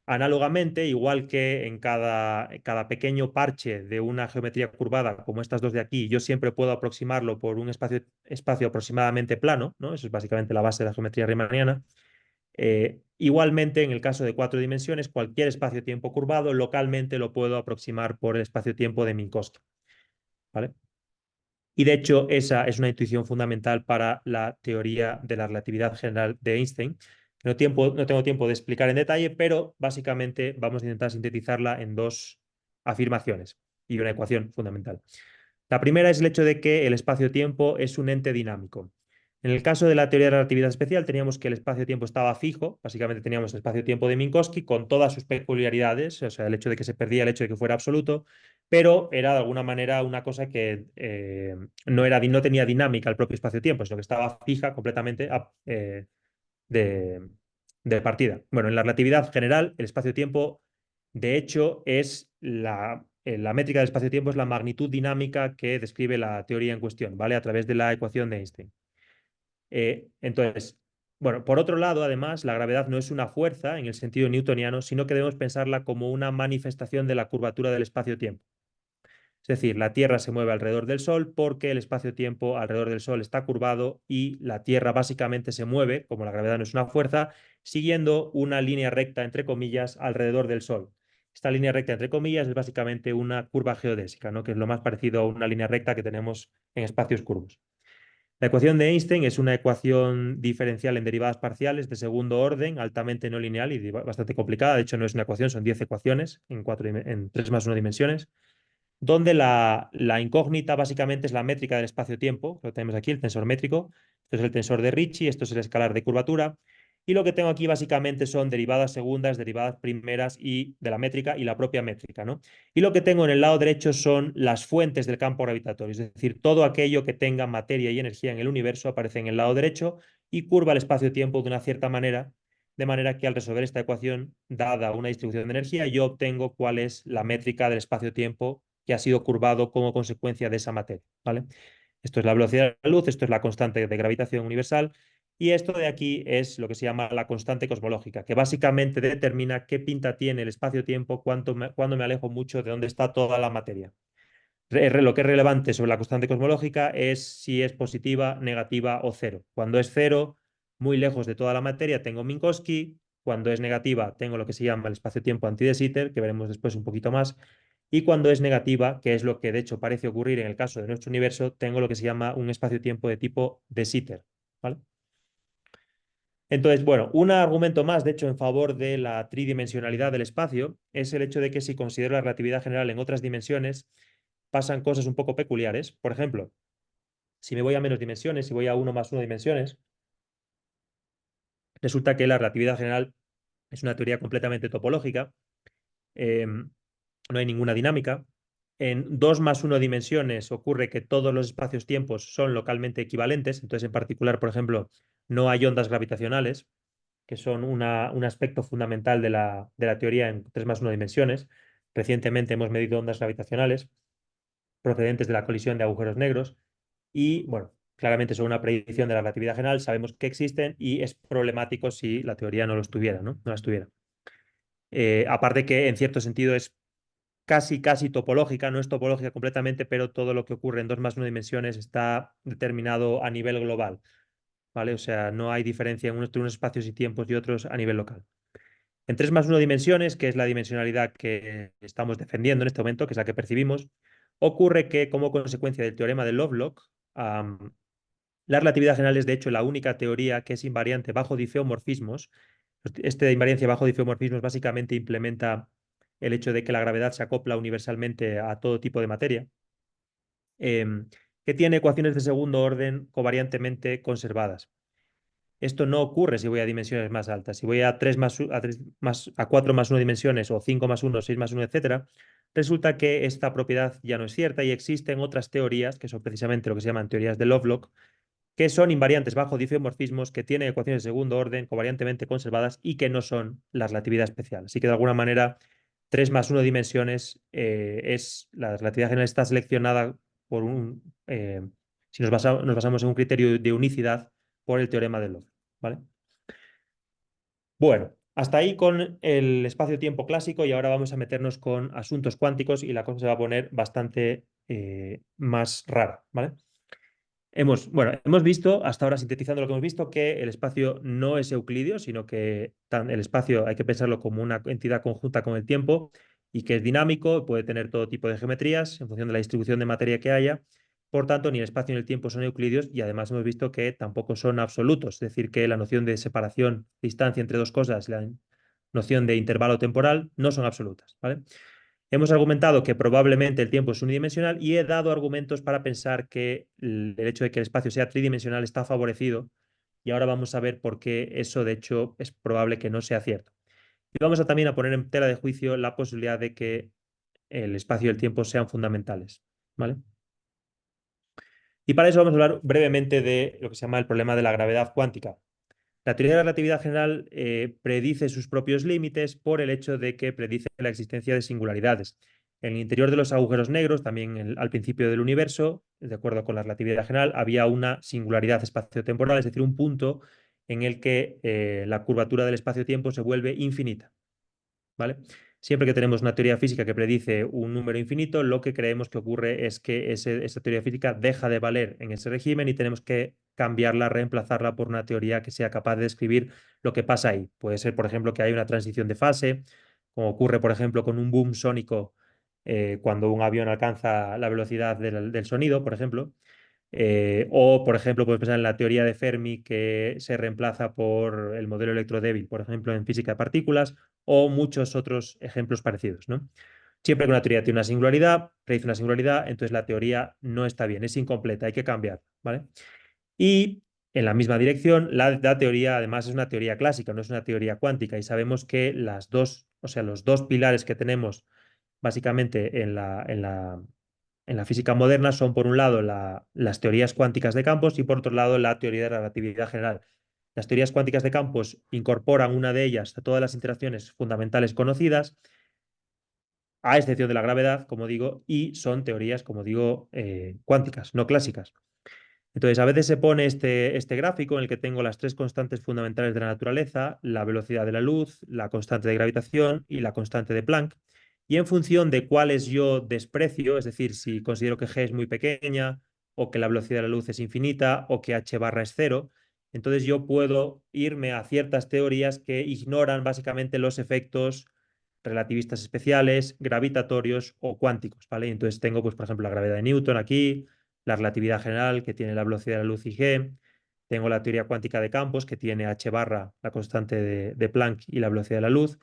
Análogamente, igual que en cada pequeño parche de una geometría curvada, como estas dos de aquí, yo siempre puedo aproximarlo por un espacio aproximadamente plano, ¿no? Eso es básicamente la base de la geometría riemanniana. Igualmente, en el caso de cuatro dimensiones, cualquier espacio-tiempo curvado localmente lo puedo aproximar por el espacio-tiempo de Minkowski, ¿vale? Y de hecho, esa es una intuición fundamental para la teoría de la relatividad general de Einstein. No tengo tiempo de explicar en detalle, pero básicamente vamos a intentar sintetizarla en dos afirmaciones y una ecuación fundamental. La primera es el hecho de que el espacio-tiempo es un ente dinámico. En el caso de la teoría de la relatividad especial, teníamos que el espacio-tiempo estaba fijo, básicamente teníamos el espacio-tiempo de Minkowski con todas sus peculiaridades, o sea, el hecho de que se perdía, el hecho de que fuera absoluto, pero era de alguna manera una cosa que no tenía dinámica el propio espacio-tiempo, sino que estaba fija completamente de, de partida. Bueno, en la relatividad general, el espacio-tiempo, de hecho, es la métrica del espacio-tiempo es la magnitud dinámica que describe la teoría en cuestión, ¿vale? A través de la ecuación de Einstein. Entonces, Bueno, por otro lado, además, la gravedad no es una fuerza en el sentido newtoniano, sino que debemos pensarla como una manifestación de la curvatura del espacio-tiempo. Es decir, la Tierra se mueve alrededor del Sol porque el espacio-tiempo alrededor del Sol está curvado y la Tierra básicamente se mueve, como la gravedad no es una fuerza, siguiendo una línea recta, entre comillas, alrededor del Sol. Esta línea recta, entre comillas, es básicamente una curva geodésica, ¿no? Que es lo más parecido a una línea recta que tenemos en espacios curvos. La ecuación de Einstein es una ecuación diferencial en derivadas parciales de segundo orden, altamente no lineal y bastante complicada. De hecho, no es una ecuación, son 10 ecuaciones en 3 más 1 dimensiones, donde la incógnita básicamente es la métrica del espacio-tiempo. Lo tenemos aquí, el tensor métrico. Esto es el tensor de Ricci, esto es el escalar de curvatura. Y lo que tengo aquí básicamente son derivadas segundas, derivadas primeras y de la métrica y la propia métrica, ¿no? Y lo que tengo en el lado derecho son las fuentes del campo gravitatorio, es decir, todo aquello que tenga materia y energía en el universo aparece en el lado derecho y curva el espacio-tiempo de una cierta manera, de manera que al resolver esta ecuación, dada una distribución de energía, yo obtengo cuál es la métrica del espacio-tiempo que ha sido curvado como consecuencia de esa materia, ¿vale? Esto es la velocidad de la luz, esto es la constante de gravitación universal y esto de aquí es lo que se llama la constante cosmológica, que básicamente determina qué pinta tiene el espacio-tiempo cuando me alejo mucho de donde está toda la materia. Lo que es relevante sobre la constante cosmológica es si es positiva, negativa o cero. Cuando es cero, muy lejos de toda la materia, tengo Minkowski. Cuando es negativa, tengo lo que se llama el espacio-tiempo anti de Sitter, que veremos después un poquito más. Y cuando es negativa, que es lo que de hecho parece ocurrir en el caso de nuestro universo, tengo lo que se llama un espacio-tiempo de tipo de Sitter, ¿vale? Entonces, bueno, un argumento más, de hecho, en favor de la tridimensionalidad del espacio es el hecho de que si considero la relatividad general en otras dimensiones, pasan cosas un poco peculiares. Por ejemplo, si me voy a menos dimensiones, si voy a uno más uno dimensiones, resulta que la relatividad general es una teoría completamente topológica, no hay ninguna dinámica. En 2 más uno dimensiones ocurre que todos los espacios-tiempos son localmente equivalentes, entonces en particular, por ejemplo, no hay ondas gravitacionales, que son un aspecto fundamental de la teoría en 3 más uno dimensiones. Recientemente hemos medido ondas gravitacionales procedentes de la colisión de agujeros negros y, bueno, claramente son una predicción de la relatividad general, sabemos que existen y es problemático si la teoría no los tuviera, ¿no? No las tuviera. Aparte que en cierto sentido es casi topológica, no es topológica completamente, pero todo lo que ocurre en 2 más 1 dimensiones está determinado a nivel global, ¿vale? O sea, no hay diferencia entre unos espacios y tiempos y otros a nivel local. En 3 más 1 dimensiones, que es la dimensionalidad que estamos defendiendo en este momento, que es la que percibimos, ocurre que como consecuencia del teorema de Lovelock, la relatividad general es de hecho la única teoría que es invariante bajo difeomorfismos. Este de invariancia bajo difeomorfismos básicamente implementa el hecho de que la gravedad se acopla universalmente a todo tipo de materia, que tiene ecuaciones de segundo orden covariantemente conservadas. Esto no ocurre si voy a dimensiones más altas. Si voy a 3 más, a 3 más, a 4 más 1 dimensiones o 5 más 1, 6 más 1, etcétera, resulta que esta propiedad ya no es cierta y existen otras teorías, que son precisamente lo que se llaman teorías de Lovelock, que son invariantes bajo difeomorfismos, que tienen ecuaciones de segundo orden covariantemente conservadas y que no son la relatividad especial. Así que de alguna manera, 3 más 1 dimensiones la relatividad general está seleccionada por si nos basamos en un criterio de unicidad por el teorema de Lovelock, ¿vale? Bueno, hasta ahí con el espacio-tiempo clásico y ahora vamos a meternos con asuntos cuánticos y la cosa se va a poner bastante más rara, ¿vale? Hemos visto, hasta ahora sintetizando lo que hemos visto, que el espacio no es euclidio, sino que el espacio hay que pensarlo como una entidad conjunta con el tiempo y que es dinámico, puede tener todo tipo de geometrías en función de la distribución de materia que haya. Por tanto, ni el espacio ni el tiempo son euclidios y además hemos visto que tampoco son absolutos, es decir, que la noción de separación, distancia entre dos cosas, la noción de intervalo temporal, no son absolutas, ¿vale? Hemos argumentado que probablemente el tiempo es unidimensional y he dado argumentos para pensar que el hecho de que el espacio sea tridimensional está favorecido y ahora vamos a ver por qué eso de hecho es probable que no sea cierto. Y vamos a también a poner en tela de juicio la posibilidad de que el espacio y el tiempo sean fundamentales, ¿vale? Y para eso vamos a hablar brevemente de lo que se llama el problema de la gravedad cuántica. La teoría de la relatividad general predice sus propios límites por el hecho de que predice la existencia de singularidades. En el interior de los agujeros negros, también al principio del universo, de acuerdo con la relatividad general, había una singularidad espaciotemporal, es decir, un punto en el que la curvatura del espacio-tiempo se vuelve infinita, ¿vale? Siempre que tenemos una teoría física que predice un número infinito, lo que creemos que ocurre es que esa teoría física deja de valer en ese régimen y tenemos que cambiarla, reemplazarla por una teoría que sea capaz de describir lo que pasa ahí. Puede ser, por ejemplo, que hay una transición de fase, como ocurre, por ejemplo, con un boom sónico cuando un avión alcanza la velocidad del sonido, por ejemplo. O, por ejemplo, puedes pensar en la teoría de Fermi que se reemplaza por el modelo electrodébil, por ejemplo, en física de partículas, o muchos otros ejemplos parecidos, ¿no? Siempre que una teoría tiene una singularidad, predice una singularidad, entonces la teoría no está bien, es incompleta, hay que cambiar, ¿vale? Y en la misma dirección, la teoría además es una teoría clásica, no es una teoría cuántica, y sabemos que las dos, o sea, los dos pilares que tenemos básicamente en la física moderna son, por un lado, las teorías cuánticas de campos y, por otro lado, la teoría de la relatividad general. Las teorías cuánticas de campos incorporan una de ellas a todas las interacciones fundamentales conocidas, a excepción de la gravedad, como digo, y son teorías, como digo, cuánticas, no clásicas. Entonces, a veces se pone este gráfico en el que tengo las tres constantes fundamentales de la naturaleza, la velocidad de la luz, la constante de gravitación y la constante de Planck. Y en función de cuáles yo desprecio, es decir, si considero que g es muy pequeña o que la velocidad de la luz es infinita o que h barra es cero, entonces yo puedo irme a ciertas teorías que ignoran básicamente los efectos relativistas especiales, gravitatorios o cuánticos, ¿vale? Entonces tengo, pues, por ejemplo, la gravedad de Newton aquí, la relatividad general, que tiene la velocidad de la luz y g. Tengo la teoría cuántica de campos, que tiene h barra, la constante de Planck y la velocidad de la luz.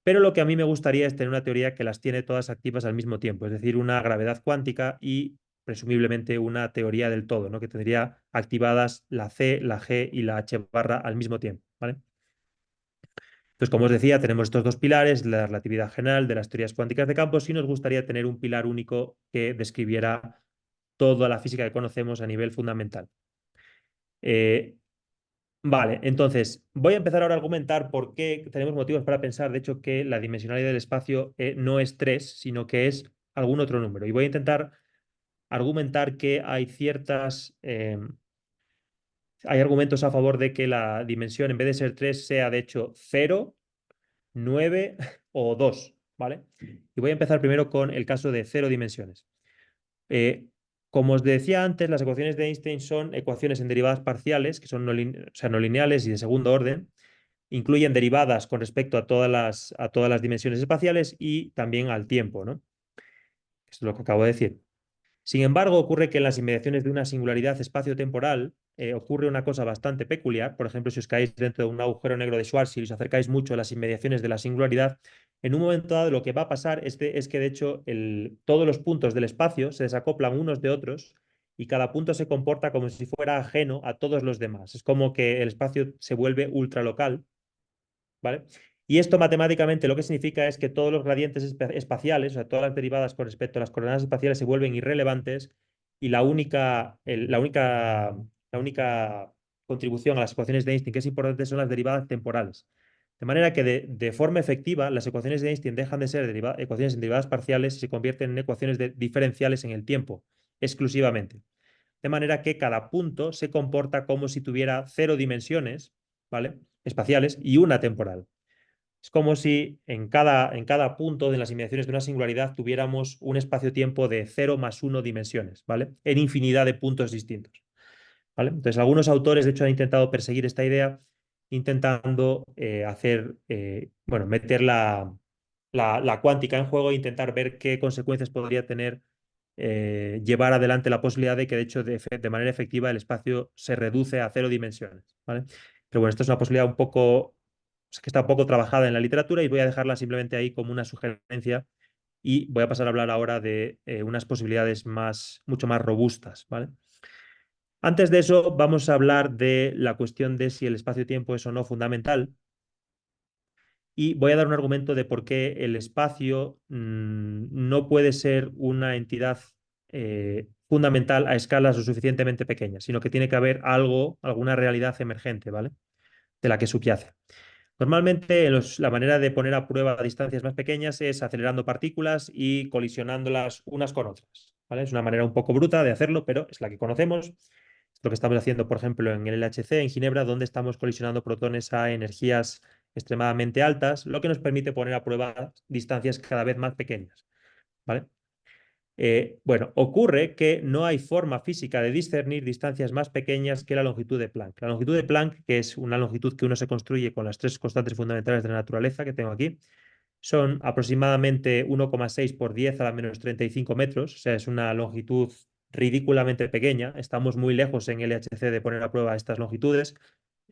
Pero lo que a mí me gustaría es tener una teoría que las tiene todas activas al mismo tiempo, es decir, una gravedad cuántica y presumiblemente una teoría del todo, ¿no? Que tendría activadas la c, la g y la h barra al mismo tiempo, ¿vale? Entonces, como os decía, tenemos estos dos pilares, la relatividad general de las teorías cuánticas de campos, y nos gustaría tener un pilar único que describiera toda la física que conocemos a nivel fundamental. Eh, vale, entonces voy a empezar ahora a argumentar por qué tenemos motivos para pensar, de hecho, que la dimensionalidad del espacio no es 3, sino que es algún otro número. Y voy a intentar argumentar que hay argumentos a favor de que la dimensión, en vez de ser 3 sea de hecho 0, 9 o 2, ¿vale? Y voy a empezar primero con el caso de cero dimensiones. Eh, Como os decía antes, las ecuaciones de Einstein son ecuaciones en derivadas parciales, que son o sea, no lineales y de segundo orden. Incluyen derivadas con respecto a todas las dimensiones espaciales y también al tiempo, ¿no? Esto es lo que acabo de decir. Sin embargo, ocurre que en las inmediaciones de una singularidad espacio-temporal ocurre una cosa bastante peculiar. Por ejemplo, si os caéis dentro de un agujero negro de Schwarzschild y os acercáis mucho a las inmediaciones de la singularidad, en un momento dado lo que va a pasar es que de hecho todos los puntos del espacio se desacoplan unos de otros y cada punto se comporta como si fuera ajeno a todos los demás. Es como que el espacio se vuelve ultralocal, ¿vale? Y esto matemáticamente lo que significa es que todos los gradientes espaciales, o sea, todas las derivadas con respecto a las coordenadas espaciales se vuelven irrelevantes y la única contribución a las ecuaciones de Einstein que es importante son las derivadas temporales. De manera que de forma efectiva las ecuaciones de Einstein dejan de ser ecuaciones en derivadas parciales y se convierten en ecuaciones diferenciales en el tiempo, exclusivamente. De manera que cada punto se comporta como si tuviera cero dimensiones, ¿vale? Espaciales y una temporal. Es como si en cada punto de las inmediaciones de una singularidad tuviéramos un espacio-tiempo de 0 más 1 dimensiones, ¿vale? En infinidad de puntos distintos, ¿vale? Entonces, algunos autores, de hecho, han intentado perseguir esta idea, intentando bueno, meter la cuántica en juego e intentar ver qué consecuencias podría tener llevar adelante la posibilidad de que, de hecho, de manera efectiva el espacio se reduce a 0 dimensiones, ¿vale? Pero bueno, esto es una posibilidad un poco, que está un poco trabajada en la literatura y voy a dejarla simplemente ahí como una sugerencia y voy a pasar a hablar ahora de unas posibilidades mucho más robustas, ¿vale? Antes de eso, vamos a hablar de la cuestión de si el espacio-tiempo es o no fundamental. Y voy a dar un argumento de por qué el espacio no puede ser una entidad fundamental a escalas lo suficientemente pequeñas, sino que tiene que haber alguna realidad emergente, ¿vale? De la que subyace. Normalmente la manera de poner a prueba a distancias más pequeñas es acelerando partículas y colisionándolas unas con otras, ¿vale? Es una manera un poco bruta de hacerlo, pero es la que conocemos. Lo que estamos haciendo, por ejemplo, en el LHC, en Ginebra, donde estamos colisionando protones a energías extremadamente altas, lo que nos permite poner a prueba distancias cada vez más pequeñas, ¿vale? Bueno, ocurre que no hay forma física de discernir distancias más pequeñas que la longitud de Planck. La longitud de Planck, que es una longitud que uno se construye con las tres constantes fundamentales de la naturaleza que tengo aquí, son aproximadamente 1,6 por 10 a la menos 35 metros, o sea, es una longitud ridículamente pequeña. Estamos muy lejos en LHC de poner a prueba estas longitudes,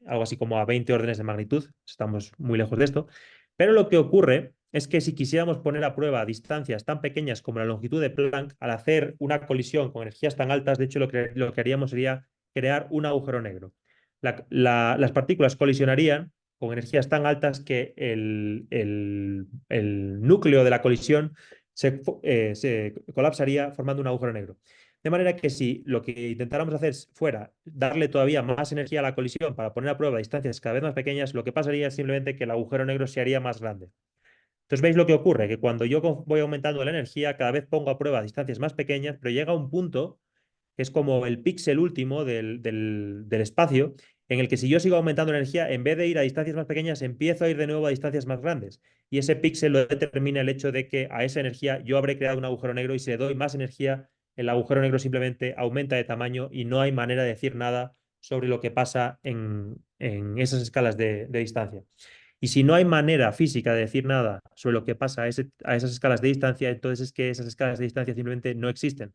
algo así como a 20 órdenes de magnitud, estamos muy lejos de esto. Pero lo que ocurre es que si quisiéramos poner a prueba distancias tan pequeñas como la longitud de Planck, al hacer una colisión con energías tan altas, de hecho lo que haríamos sería crear un agujero negro. Las partículas colisionarían con energías tan altas que el núcleo de la colisión se colapsaría formando un agujero negro. De manera que si lo que intentáramos hacer fuera darle todavía más energía a la colisión para poner a prueba distancias cada vez más pequeñas, lo que pasaría es simplemente que el agujero negro se haría más grande. Entonces, ¿veis lo que ocurre? Que cuando yo voy aumentando la energía, cada vez pongo a prueba distancias más pequeñas, pero llega un punto que es como el píxel último del espacio, en el que si yo sigo aumentando la energía, en vez de ir a distancias más pequeñas, empiezo a ir de nuevo a distancias más grandes. Y ese píxel lo determina el hecho de que a esa energía yo habré creado un agujero negro y si le doy más energía, el agujero negro simplemente aumenta de tamaño y no hay manera de decir nada sobre lo que pasa en esas escalas de distancia. Y si no hay manera física de decir nada sobre lo que pasa a esas escalas de distancia, entonces es que esas escalas de distancia simplemente no existen.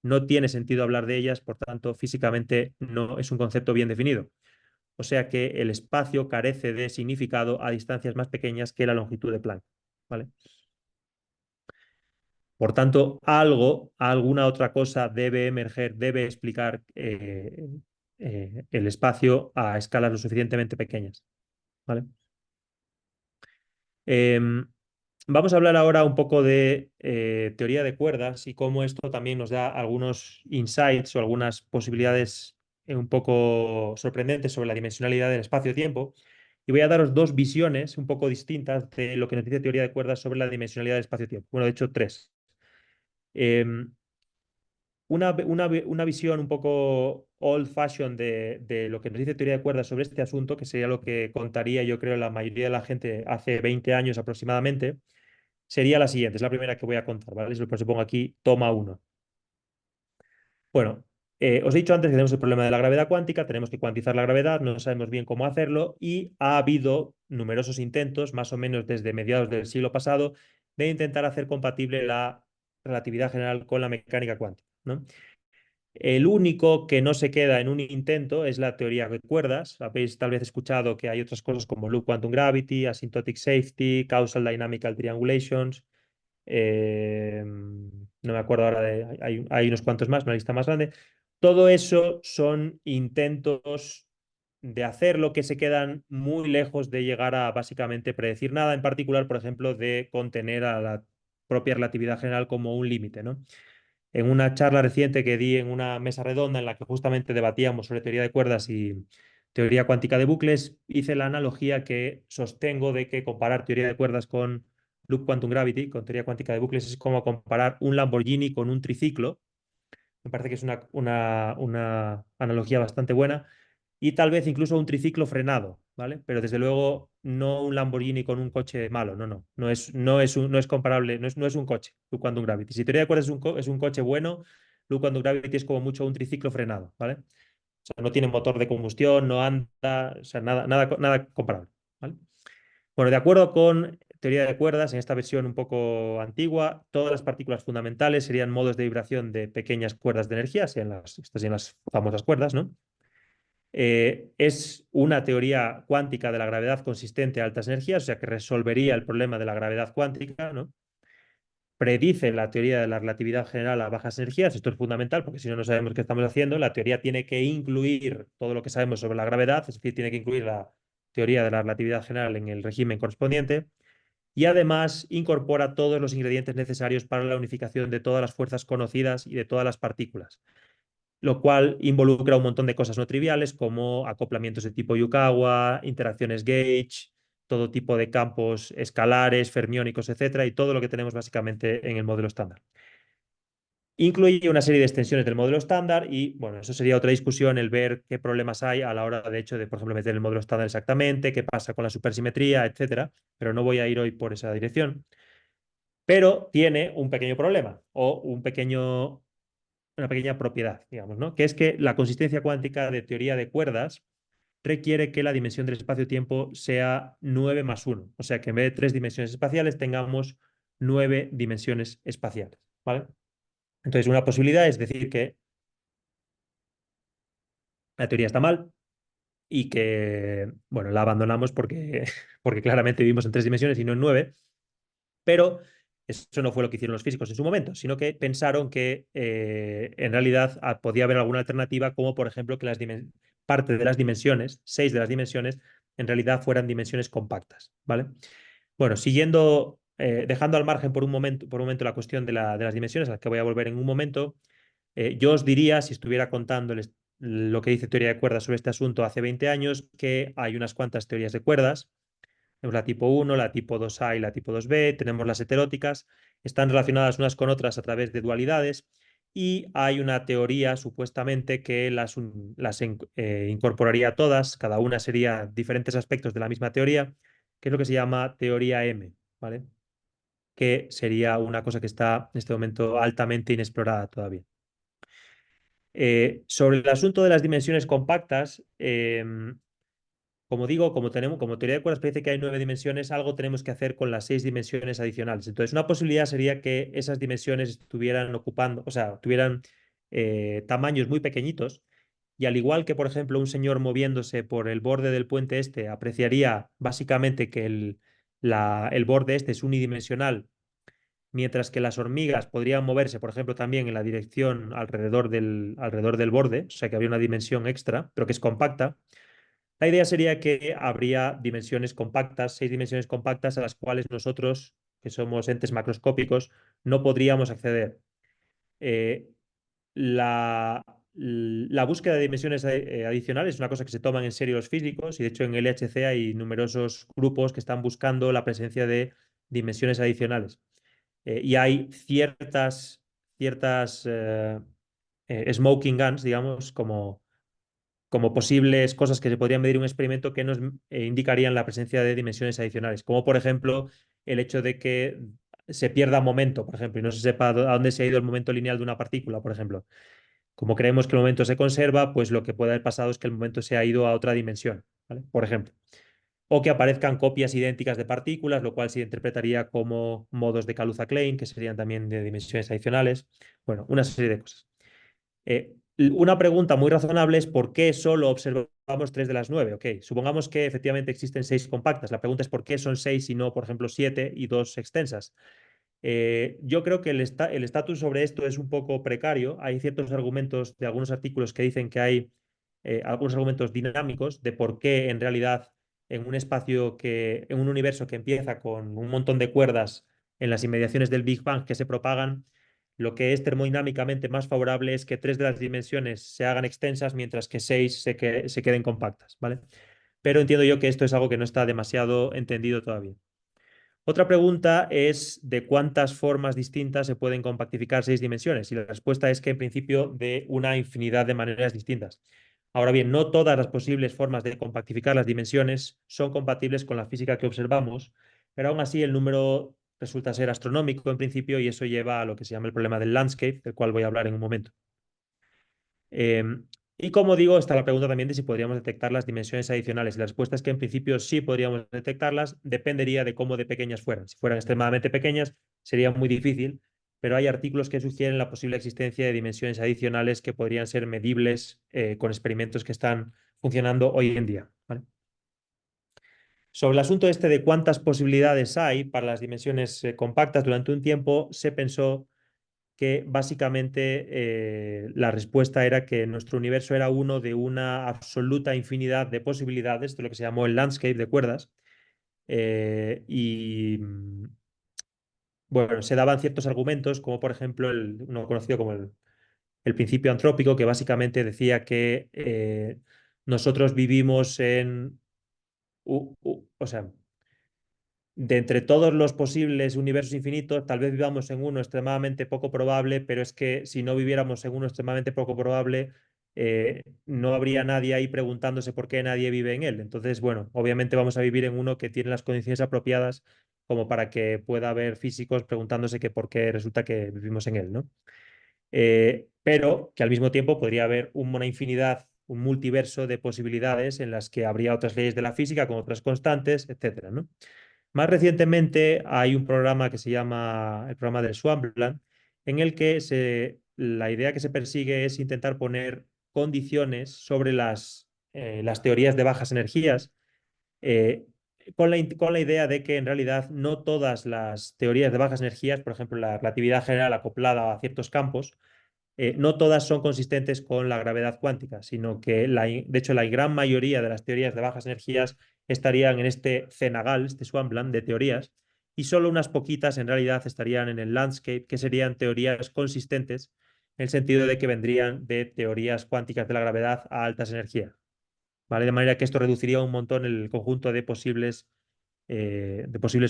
No tiene sentido hablar de ellas, por tanto, físicamente no es un concepto bien definido. O sea que el espacio carece de significado a distancias más pequeñas que la longitud de Planck, ¿vale? Por tanto, alguna otra cosa debe emerger, debe explicar el espacio a escalas lo suficientemente pequeñas, ¿vale? Em, Vamos a hablar ahora un poco de teoría de cuerdas y cómo esto también nos da algunos insights o algunas posibilidades un poco sorprendentes sobre la dimensionalidad del espacio-tiempo. Y voy a daros dos visiones un poco distintas de lo que nos dice teoría de cuerdas sobre la dimensionalidad del espacio-tiempo. Bueno, de hecho, tres. Em, una visión un poco old-fashioned de lo que nos dice teoría de cuerdas sobre este asunto, que sería lo que contaría, yo creo, la mayoría de la gente hace 20 años aproximadamente, sería la siguiente, es la primera que voy a contar, ¿vale? Por eso pongo aquí toma uno. Bueno, os he dicho antes que tenemos el problema de la gravedad cuántica, tenemos que cuantizar la gravedad, no sabemos bien cómo hacerlo y ha habido numerosos intentos, más o menos desde mediados del siglo pasado, de intentar hacer compatible la relatividad general con la mecánica cuántica, ¿no? El único que no se queda en un intento es la teoría de cuerdas. Habéis tal vez escuchado que hay otras cosas como loop quantum gravity, asymptotic safety, causal dynamical triangulations. No me acuerdo ahora hay unos cuantos más, una lista más grande. Todo eso son intentos de hacerlo que se quedan muy lejos de llegar a básicamente predecir nada, en particular, por ejemplo, de contener a la propia relatividad general como un límite, ¿no? En una charla reciente que di en una mesa redonda en la que justamente debatíamos sobre teoría de cuerdas y teoría cuántica de bucles, hice la analogía que sostengo de que comparar teoría de cuerdas con loop quantum gravity, con teoría cuántica de bucles, es como comparar un Lamborghini con un triciclo. Me parece que es una analogía bastante buena. Y tal vez incluso un triciclo frenado, ¿vale? Pero desde luego no un Lamborghini con un coche malo, no, no. No es comparable, no es un coche, Loop Quantum Gravity. Si teoría de cuerdas es un coche bueno, Loop Quantum Gravity es como mucho un triciclo frenado, ¿vale? O sea, no tiene motor de combustión, no anda, o sea, nada comparable, ¿vale? Bueno, de acuerdo con teoría de cuerdas, en esta versión un poco antigua, todas las partículas fundamentales serían modos de vibración de pequeñas cuerdas de energía, estas sean las famosas cuerdas, ¿no? Es una teoría cuántica de la gravedad consistente a altas energías, o sea que resolvería el problema de la gravedad cuántica, ¿no? Predice la teoría de la relatividad general a bajas energías. Esto es fundamental porque si no, no sabemos qué estamos haciendo. La teoría tiene que incluir todo lo que sabemos sobre la gravedad, es decir, tiene que incluir la teoría de la relatividad general en el régimen correspondiente. Y además incorpora todos los ingredientes necesarios para la unificación de todas las fuerzas conocidas y de todas las partículas, lo cual involucra un montón de cosas no triviales como acoplamientos de tipo Yukawa, interacciones gauge, todo tipo de campos escalares, fermiónicos, etcétera, y todo lo que tenemos básicamente en el modelo estándar. Incluye una serie de extensiones del modelo estándar y, bueno, eso sería otra discusión, el ver qué problemas hay a la hora, de hecho, de, por ejemplo, meter el modelo estándar exactamente, qué pasa con la supersimetría, etcétera, pero no voy a ir hoy por esa dirección. Pero tiene un pequeño problema o una pequeña propiedad, digamos, ¿no? Que es que la consistencia cuántica de teoría de cuerdas requiere que la dimensión del espacio-tiempo sea 9 más 1. O sea que en vez de 3 dimensiones espaciales tengamos 9 dimensiones espaciales, ¿vale? Entonces, una posibilidad es decir que la teoría está mal y que, bueno, la abandonamos porque, porque claramente vivimos en 3 dimensiones y no en 9. Pero eso no fue lo que hicieron los físicos en su momento, sino que pensaron que en realidad podía haber alguna alternativa, como por ejemplo que parte de las dimensiones, 6 de las dimensiones, en realidad fueran dimensiones compactas, ¿vale? Bueno, siguiendo, dejando al margen por un momento la cuestión de las dimensiones, a las que voy a volver en un momento, yo os diría, si estuviera contándoles lo que dice teoría de cuerdas sobre este asunto hace 20 años, que hay unas cuantas teorías de cuerdas. Tenemos la tipo 1, la tipo 2A y la tipo 2B, tenemos las heteróticas, están relacionadas unas con otras a través de dualidades y hay una teoría supuestamente que incorporaría todas, cada una sería diferentes aspectos de la misma teoría, que es lo que se llama teoría M, ¿vale? Que sería una cosa que está en este momento altamente inexplorada todavía. Sobre el asunto de las dimensiones compactas, como digo, como teoría de cuerdas parece que hay 9 dimensiones, algo tenemos que hacer con las 6 dimensiones adicionales. Entonces, una posibilidad sería que esas dimensiones estuvieran ocupando, o sea, tuvieran tamaños muy pequeñitos. Y al igual que, por ejemplo, un señor moviéndose por el borde del puente este apreciaría básicamente que el borde este es unidimensional, mientras que las hormigas podrían moverse, por ejemplo, también en la dirección alrededor del borde, o sea que habría una dimensión extra, pero que es compacta. La idea sería que habría dimensiones compactas, 6 dimensiones compactas a las cuales nosotros, que somos entes macroscópicos, no podríamos acceder. Eh, la búsqueda de dimensiones adicionales es una cosa que se toman en serio los físicos y de hecho en el LHC hay numerosos grupos que están buscando la presencia de dimensiones adicionales. Y hay ciertas smoking guns, digamos, como posibles cosas que se podrían medir en un experimento que nos indicarían la presencia de dimensiones adicionales, como por ejemplo el hecho de que se pierda momento, por ejemplo, y no se sepa a dónde se ha ido el momento lineal de una partícula, por ejemplo. Como creemos que el momento se conserva, pues lo que puede haber pasado es que el momento se ha ido a otra dimensión, ¿vale? Por ejemplo. O que aparezcan copias idénticas de partículas, lo cual se interpretaría como modos de Kaluza-Klein, que serían también de dimensiones adicionales. Bueno, una serie de cosas. Una pregunta muy razonable es ¿por qué solo observamos 3 de las 9? Ok, supongamos que efectivamente existen 6 compactas. La pregunta es ¿por qué son 6 y no, por ejemplo, 7 y 2 extensas? Yo creo que el estatus sobre esto es un poco precario. Hay ciertos argumentos de algunos artículos que dicen que hay algunos argumentos dinámicos de por qué en realidad en un universo que empieza con un montón de cuerdas en las inmediaciones del Big Bang que se propagan, lo que es termodinámicamente más favorable es que 3 de las dimensiones se hagan extensas mientras que 6 se queden compactas, ¿vale? Pero entiendo yo que esto es algo que no está demasiado entendido todavía. Otra pregunta es de cuántas formas distintas se pueden compactificar 6 dimensiones. Y la respuesta es que en principio de una infinidad de maneras distintas. Ahora bien, no todas las posibles formas de compactificar las dimensiones son compatibles con la física que observamos, pero aún así el número resulta ser astronómico en principio y eso lleva a lo que se llama el problema del landscape, del cual voy a hablar en un momento. Eh, y como digo, está la pregunta también de si podríamos detectar las dimensiones adicionales. Y la respuesta es que en principio sí podríamos detectarlas, dependería de cómo de pequeñas fueran. Si fueran extremadamente pequeñas, sería muy difícil, pero hay artículos que sugieren la posible existencia de dimensiones adicionales que podrían ser medibles con experimentos que están funcionando hoy en día, ¿vale? Sobre el asunto este de cuántas posibilidades hay para las dimensiones compactas, durante un tiempo se pensó que básicamente la respuesta era que nuestro universo era uno de una absoluta infinidad de posibilidades, de lo que se llamó el landscape de cuerdas. Y bueno, se daban ciertos argumentos, como por ejemplo uno conocido como el principio antrópico, que básicamente decía que nosotros vivimos o sea, de entre todos los posibles universos infinitos, tal vez vivamos en uno extremadamente poco probable, pero es que si no viviéramos en uno extremadamente poco probable, no habría nadie ahí preguntándose por qué nadie vive en él. Entonces, bueno, obviamente vamos a vivir en uno que tiene las condiciones apropiadas como para que pueda haber físicos preguntándose que por qué resulta que vivimos en él, ¿no? Pero que al mismo tiempo podría haber una infinidad, un multiverso de posibilidades en las que habría otras leyes de la física con otras constantes, etcétera, ¿no? Más recientemente hay un programa que se llama el programa del Swampland, en el que la idea que se persigue es intentar poner condiciones sobre las teorías de bajas energías, eh, con la idea de que en realidad no todas las teorías de bajas energías, por ejemplo, la relatividad general acoplada a ciertos campos, no todas son consistentes con la gravedad cuántica, sino que de hecho la gran mayoría de las teorías de bajas energías estarían en este cenagal, este swampland de teorías, y solo unas poquitas en realidad estarían en el landscape, que serían teorías consistentes, en el sentido de que vendrían de teorías cuánticas de la gravedad a altas energías. ¿Vale? De manera que esto reduciría un montón el conjunto de posibles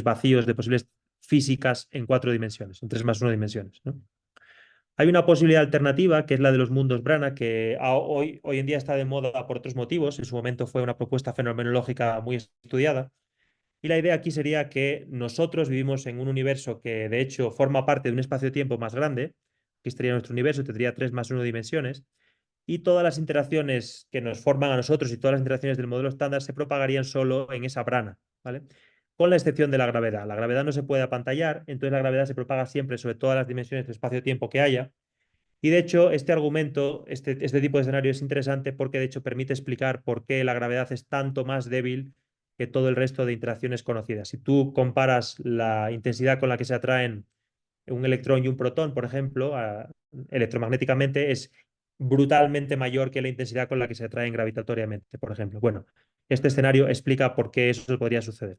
vacíos, de posibles físicas en 4 dimensiones, en 3 más 1 dimensiones, ¿no? Hay una posibilidad alternativa que es la de los mundos Brana, que hoy en día está de moda por otros motivos. En su momento fue una propuesta fenomenológica muy estudiada. Y la idea aquí sería que nosotros vivimos en un universo que de hecho forma parte de un espacio-tiempo más grande, que estaría nuestro universo, tendría 3 más 1 dimensiones, y todas las interacciones que nos forman a nosotros y todas las interacciones del modelo estándar se propagarían solo en esa brana, ¿vale? Con la excepción de la gravedad. La gravedad no se puede apantallar, entonces la gravedad se propaga siempre sobre todas las dimensiones del espacio-tiempo que haya. Y de hecho, este argumento, este tipo de escenario es interesante porque de hecho permite explicar por qué la gravedad es tanto más débil que todo el resto de interacciones conocidas. Si tú comparas la intensidad con la que se atraen un electrón y un protón, por ejemplo, electromagnéticamente, es brutalmente mayor que la intensidad con la que se atraen gravitatoriamente, por ejemplo. Bueno, este escenario explica por qué eso podría suceder.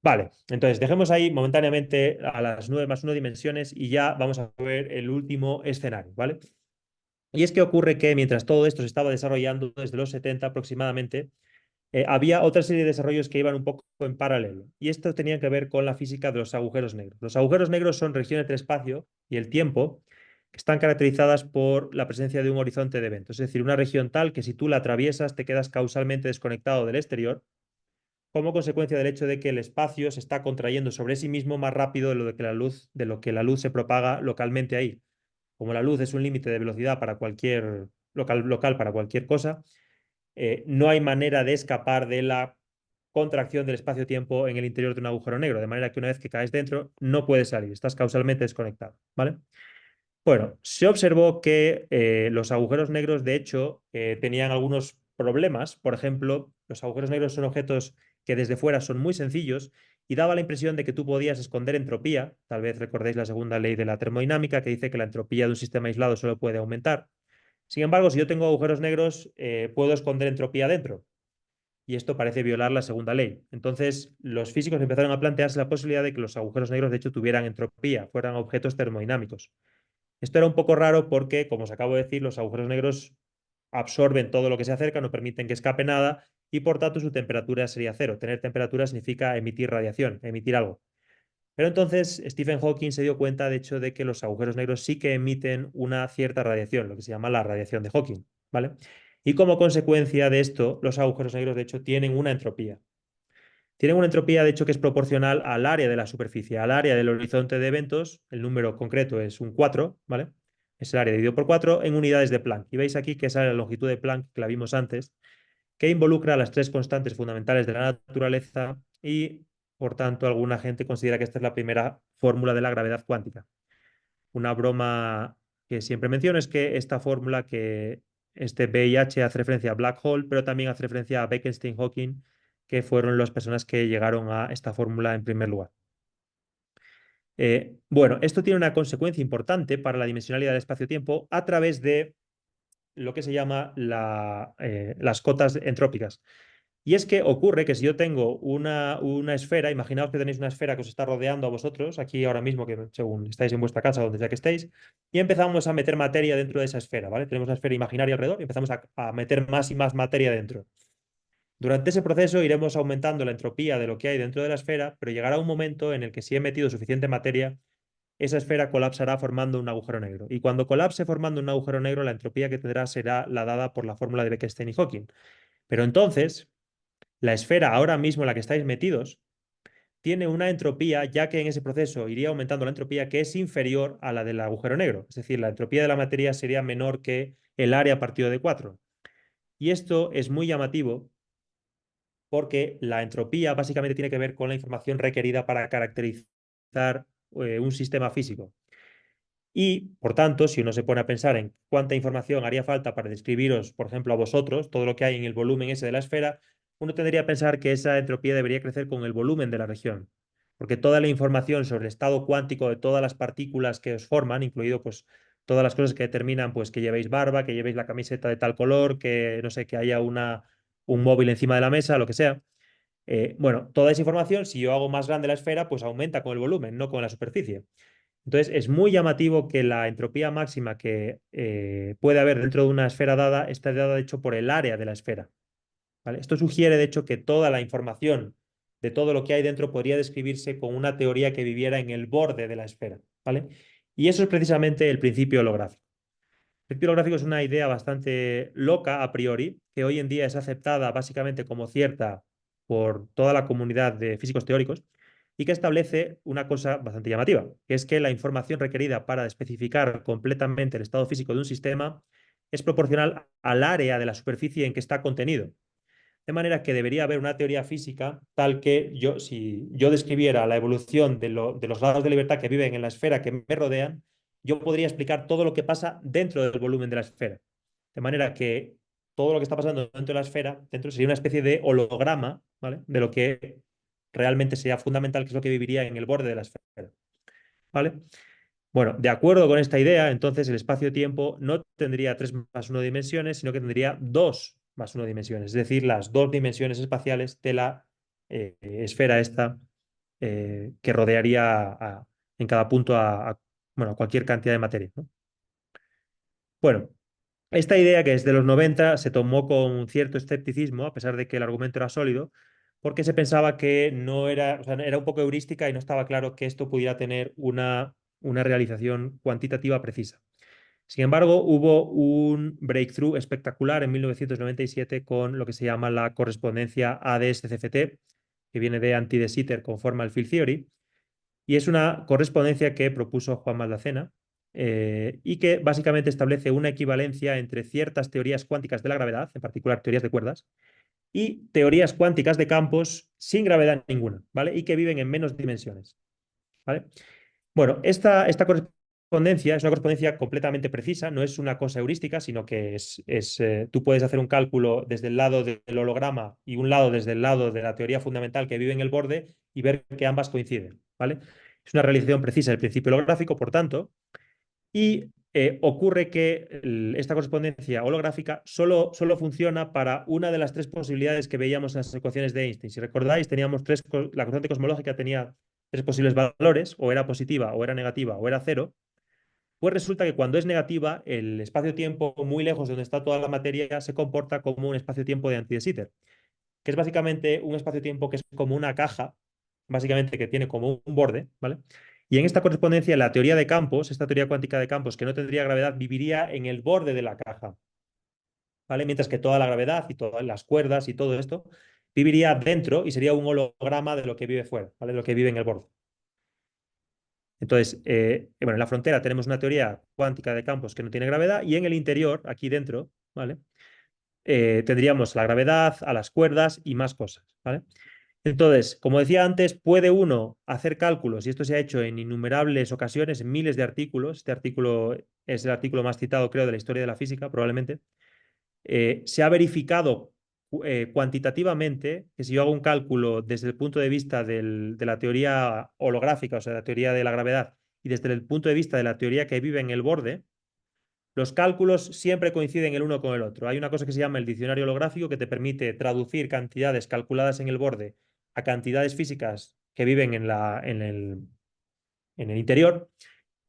Vale, entonces dejemos ahí momentáneamente a las 9 más 1 dimensiones y ya vamos a ver el último escenario, ¿vale? Y es que ocurre que mientras todo esto se estaba desarrollando desde los 70 aproximadamente, había otra serie de desarrollos que iban un poco en paralelo. Y esto tenía que ver con la física de los agujeros negros. Los agujeros negros son regiones del espacio y el tiempo que están caracterizadas por la presencia de un horizonte de eventos. Es decir, una región tal que si tú la atraviesas te quedas causalmente desconectado del exterior como consecuencia del hecho de que el espacio se está contrayendo sobre sí mismo más rápido de lo que la luz se propaga localmente ahí. Como la luz es un límite de velocidad para cualquier local para cualquier cosa, no hay manera de escapar de la contracción del espacio-tiempo en el interior de un agujero negro, de manera que una vez que caes dentro no puedes salir, estás causalmente desconectado, ¿vale? Bueno, se observó que los agujeros negros, de hecho, tenían algunos problemas. Por ejemplo, los agujeros negros son objetos que desde fuera son muy sencillos y daba la impresión de que tú podías esconder entropía. Tal vez recordéis la segunda ley de la termodinámica que dice que la entropía de un sistema aislado solo puede aumentar. Sin embargo, si yo tengo agujeros negros, puedo esconder entropía dentro. Y esto parece violar la segunda ley. Entonces, los físicos empezaron a plantearse la posibilidad de que los agujeros negros, de hecho, tuvieran entropía, fueran objetos termodinámicos. Esto era un poco raro porque, como os acabo de decir, los agujeros negros absorben todo lo que se acerca, no permiten que escape nada y por tanto su temperatura sería cero. Tener temperatura significa emitir radiación, emitir algo. Pero entonces Stephen Hawking se dio cuenta, de hecho, de que los agujeros negros sí que emiten una cierta radiación, lo que se llama la radiación de Hawking, ¿vale? Y como consecuencia de esto, los agujeros negros, de hecho, tienen una entropía. Tienen una entropía, de hecho, que es proporcional al área de la superficie, al área del horizonte de eventos. El número concreto es un 4, ¿vale? Es el área dividido por 4 en unidades de Planck. Y veis aquí que esa es la longitud de Planck que la vimos antes, que involucra las 3 constantes fundamentales de la naturaleza y, por tanto, alguna gente considera que esta es la primera fórmula de la gravedad cuántica. Una broma que siempre menciono es que esta fórmula, que este BIH hace referencia a black hole, pero también hace referencia a Bekenstein-Hawking, que fueron las personas que llegaron a esta fórmula en primer lugar. Bueno, esto tiene una consecuencia importante para la dimensionalidad del espacio-tiempo a través de lo que se llama las cotas entrópicas. Y es que ocurre que si yo tengo una esfera, imaginaos que tenéis una esfera que os está rodeando a vosotros, aquí ahora mismo, que según estáis en vuestra casa, donde sea que estéis, y empezamos a meter materia dentro de esa esfera, ¿vale? Tenemos una esfera imaginaria alrededor y empezamos a meter más y más materia dentro. Durante ese proceso iremos aumentando la entropía de lo que hay dentro de la esfera, pero llegará un momento en el que si he metido suficiente materia, esa esfera colapsará formando un agujero negro. Y cuando colapse formando un agujero negro, la entropía que tendrá será la dada por la fórmula de Bekenstein y Hawking. Pero entonces, la esfera ahora mismo en la que estáis metidos tiene una entropía, ya que en ese proceso iría aumentando la entropía, que es inferior a la del agujero negro. Es decir, la entropía de la materia sería menor que el área partido de 4. Y esto es muy llamativo porque la entropía básicamente tiene que ver con la información requerida para caracterizar un sistema físico. Y, por tanto, si uno se pone a pensar en cuánta información haría falta para describiros, por ejemplo, a vosotros, todo lo que hay en el volumen ese de la esfera, uno tendría que pensar que esa entropía debería crecer con el volumen de la región. Porque toda la información sobre el estado cuántico de todas las partículas que os forman, incluido pues todas las cosas que determinan pues que llevéis barba, que llevéis la camiseta de tal color, que no sé, que haya un móvil encima de la mesa, lo que sea. Bueno, toda esa información, si yo hago más grande la esfera, pues aumenta con el volumen, no con la superficie. Entonces, es muy llamativo que la entropía máxima que puede haber dentro de una esfera dada esté dada, de hecho, por el área de la esfera. ¿Vale? Esto sugiere, de hecho, que toda la información de todo lo que hay dentro podría describirse con una teoría que viviera en el borde de la esfera. ¿Vale? Y eso es precisamente el principio holográfico. El principio holográfico es una idea bastante loca a priori, que hoy en día es aceptada básicamente como cierta por toda la comunidad de físicos teóricos y que establece una cosa bastante llamativa, que es que la información requerida para especificar completamente el estado físico de un sistema es proporcional al área de la superficie en que está contenido. De manera que debería haber una teoría física tal que yo, si yo describiera la evolución de los grados de libertad que viven en la esfera que me rodean, yo podría explicar todo lo que pasa dentro del volumen de la esfera. De manera que todo lo que está pasando dentro de la esfera, dentro sería una especie de holograma, ¿vale? De lo que realmente sería fundamental, que es lo que viviría en el borde de la esfera. ¿Vale? Bueno, de acuerdo con esta idea, entonces el espacio-tiempo no tendría 3 más 1 dimensiones, sino que tendría 2 más 1 dimensiones, es decir, las dos dimensiones espaciales de la esfera esta que rodearía en cada punto bueno, cualquier cantidad de materia, ¿no? Bueno, esta idea, que es de los 90, se tomó con cierto escepticismo, a pesar de que el argumento era sólido, porque se pensaba que no era, o sea, era un poco heurística y no estaba claro que esto pudiera tener una realización cuantitativa precisa. Sin embargo, hubo un breakthrough espectacular en 1997 con lo que se llama la correspondencia ADS-CFT, que viene de Anti de Sitter con Formal Field Theory, y es una correspondencia que propuso Juan Maldacena y que básicamente establece una equivalencia entre ciertas teorías cuánticas de la gravedad, en particular teorías de cuerdas, y teorías cuánticas de campos sin gravedad ninguna, ¿vale? Y que viven en menos dimensiones, ¿vale? Bueno, esta correspondencia es una correspondencia completamente precisa, no es una cosa heurística, sino que tú puedes hacer un cálculo desde el lado del holograma y un lado desde el lado de la teoría fundamental que vive en el borde y ver que ambas coinciden, ¿vale? Es una realización precisa del principio holográfico, por tanto, y ocurre que esta correspondencia holográfica solo funciona para una de las tres posibilidades que veíamos en las ecuaciones de Einstein. Si recordáis, la constante cosmológica tenía tres posibles valores, o era positiva, o era negativa, o era cero. Pues resulta que cuando es negativa, el espacio-tiempo muy lejos de donde está toda la materia se comporta como un espacio-tiempo de Anti de Sitter, que es básicamente un espacio-tiempo que es como una caja, básicamente que tiene como un borde, ¿vale? Y en esta correspondencia, la teoría de campos, esta teoría cuántica de campos que no tendría gravedad, viviría en el borde de la caja, ¿vale? Mientras que toda la gravedad y todas las cuerdas y todo esto viviría dentro y sería un holograma de lo que vive fuera, ¿vale? De lo que vive en el borde. Entonces, bueno, en la frontera tenemos una teoría cuántica de campos que no tiene gravedad y en el interior, aquí dentro, ¿vale? Tendríamos la gravedad, a las cuerdas y más cosas, ¿vale? Entonces, como decía antes, puede uno hacer cálculos, y esto se ha hecho en innumerables ocasiones, en miles de artículos. Este artículo es el artículo más citado, creo, de la historia de la física, probablemente. Se ha verificado cuantitativamente que si yo hago un cálculo desde el punto de vista de la teoría holográfica, o sea, la teoría de la gravedad, y desde el punto de vista de la teoría que vive en el borde, los cálculos siempre coinciden el uno con el otro. Hay una cosa que se llama el diccionario holográfico que te permite traducir cantidades calculadas en el borde a cantidades físicas que viven en el interior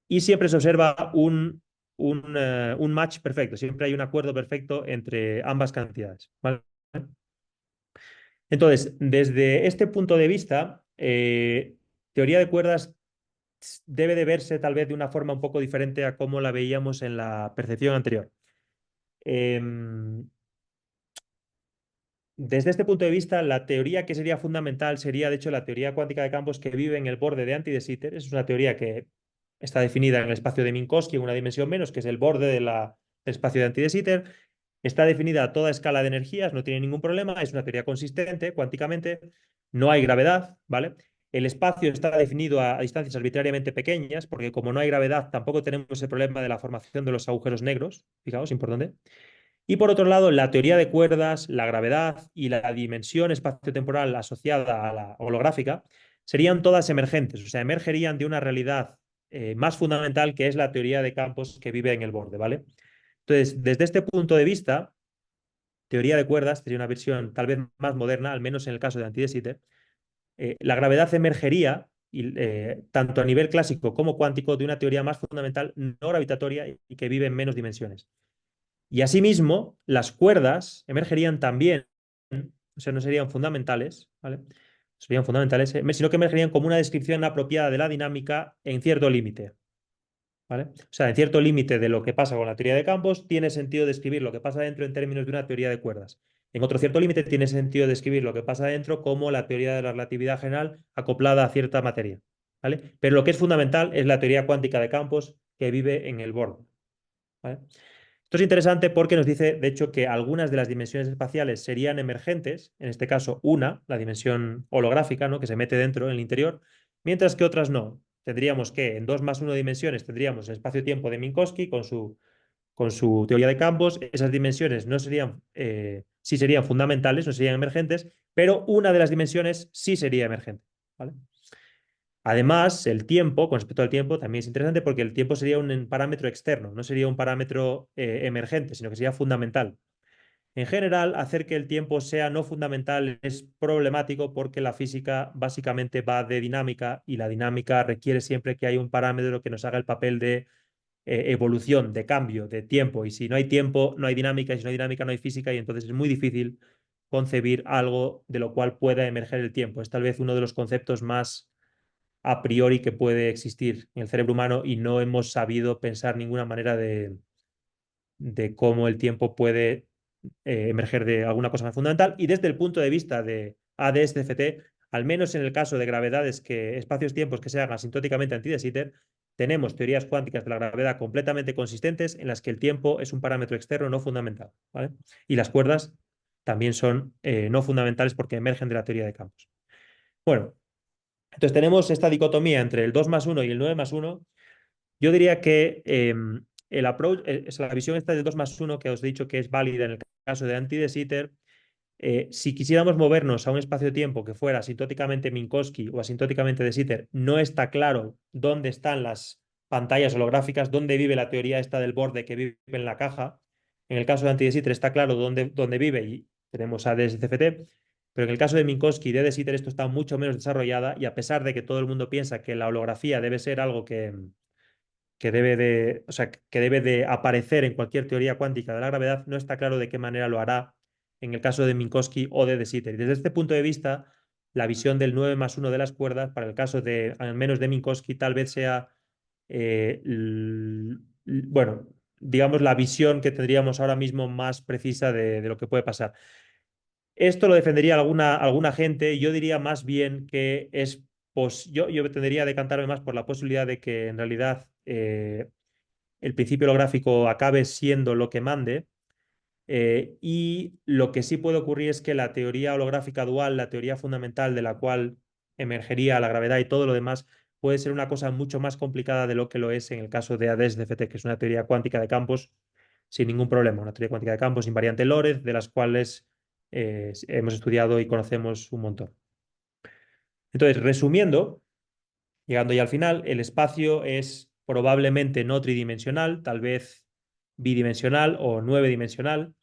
y siempre se observa un match perfecto, siempre hay un acuerdo perfecto entre ambas cantidades, ¿vale? Entonces, desde este punto de vista, teoría de cuerdas debe de verse tal vez de una forma un poco diferente a cómo la veíamos en la percepción anterior. Em, Desde este punto de vista, la teoría que sería fundamental sería, de hecho, la teoría cuántica de campos que vive en el borde de Anti de Sitter. Es una teoría que está definida en el espacio de Minkowski en una dimensión menos, que es el borde del espacio de Anti de Sitter. Está definida a toda escala de energías, no tiene ningún problema, es una teoría consistente cuánticamente, no hay gravedad, ¿vale? El espacio está definido a distancias arbitrariamente pequeñas, porque como no hay gravedad, tampoco tenemos el problema de la formación de los agujeros negros, fijaos, importante. Y por otro lado, la teoría de cuerdas, la gravedad y la dimensión espaciotemporal asociada a la holográfica serían todas emergentes, o sea, emergerían de una realidad más fundamental que es la teoría de campos que vive en el borde, ¿vale? Entonces, desde este punto de vista, teoría de cuerdas sería una versión tal vez más moderna, al menos en el caso de Anti de Sitter. La gravedad emergería, tanto a nivel clásico como cuántico, de una teoría más fundamental no gravitatoria y que vive en menos dimensiones. Y asimismo, las cuerdas emergerían también, o sea, no serían fundamentales, ¿vale? Serían fundamentales, sino que emergerían como una descripción apropiada de la dinámica en cierto límite, ¿vale? O sea, en cierto límite de lo que pasa con la teoría de campos, tiene sentido describir lo que pasa dentro en términos de una teoría de cuerdas. En otro cierto límite tiene sentido describir lo que pasa dentro como la teoría de la relatividad general acoplada a cierta materia, ¿vale? Pero lo que es fundamental es la teoría cuántica de campos que vive en el borde, ¿vale? Esto es interesante porque nos dice, de hecho, que algunas de las dimensiones espaciales serían emergentes, en este caso una, la dimensión holográfica, ¿no? Que se mete dentro, en el interior, mientras que otras no. Tendríamos que en 2 más 1 dimensiones tendríamos el espacio-tiempo de Minkowski con su teoría de campos. Esas dimensiones no serían, sí serían fundamentales, no serían emergentes, pero una de las dimensiones sí sería emergente, ¿vale? Además, el tiempo, con respecto al tiempo, también es interesante porque el tiempo sería un parámetro externo, no sería un parámetro emergente, sino que sería fundamental. En general, hacer que el tiempo sea no fundamental es problemático porque la física básicamente va de dinámica y la dinámica requiere siempre que haya un parámetro que nos haga el papel de evolución, de cambio, de tiempo. Y si no hay tiempo, no hay dinámica, y si no hay dinámica, no hay física, y entonces es muy difícil concebir algo de lo cual pueda emerger el tiempo. Es tal vez uno de los conceptos más a priori que puede existir en el cerebro humano y no hemos sabido pensar ninguna manera de cómo el tiempo puede emerger de alguna cosa más fundamental. Y desde el punto de vista de ADS-CFT, al menos en el caso de gravedades que espacios-tiempos que se hagan asintóticamente anti de Sitter, tenemos teorías cuánticas de la gravedad completamente consistentes en las que el tiempo es un parámetro externo no fundamental, ¿vale? Y las cuerdas también son no fundamentales porque emergen de la teoría de campos. Bueno, entonces tenemos esta dicotomía entre el 2 más 1 y el 9 más 1. Yo diría que el approach, es la visión esta del 2 más 1 que os he dicho que es válida en el caso de Anti de Sitter. Si quisiéramos movernos a un espacio-tiempo que fuera asintóticamente Minkowski o asintóticamente de Sitter, no está claro dónde están las pantallas holográficas, dónde vive la teoría esta del borde que vive en la caja. En el caso de Anti de Sitter está claro dónde vive y tenemos a DSCFT, pero en el caso de Minkowski y de Sitter esto está mucho menos desarrollada y a pesar de que todo el mundo piensa que la holografía debe ser algo que debe de, o sea, que debe de aparecer en cualquier teoría cuántica de la gravedad, no está claro de qué manera lo hará en el caso de Minkowski o de Sitter. Y desde este punto de vista, la visión del 9 más 1 de las cuerdas, para el caso de, al menos de Minkowski, tal vez sea, bueno, digamos, la visión que tendríamos ahora mismo más precisa de lo que puede pasar. Esto lo defendería alguna gente. Yo diría más bien que es, pues, yo tendría a decantarme más por la posibilidad de que en realidad el principio holográfico acabe siendo lo que mande. Y lo que sí puede ocurrir es que la teoría holográfica dual, la teoría fundamental de la cual emergería la gravedad y todo lo demás, puede ser una cosa mucho más complicada de lo que lo es en el caso de ADS-CFT, que es una teoría cuántica de campos sin ningún problema, una teoría cuántica de campos invariante Lorentz, de las cuales hemos estudiado y conocemos un montón. Entonces, resumiendo, llegando ya al final, el espacio es probablemente no tridimensional, tal vez bidimensional o nueve dimensional.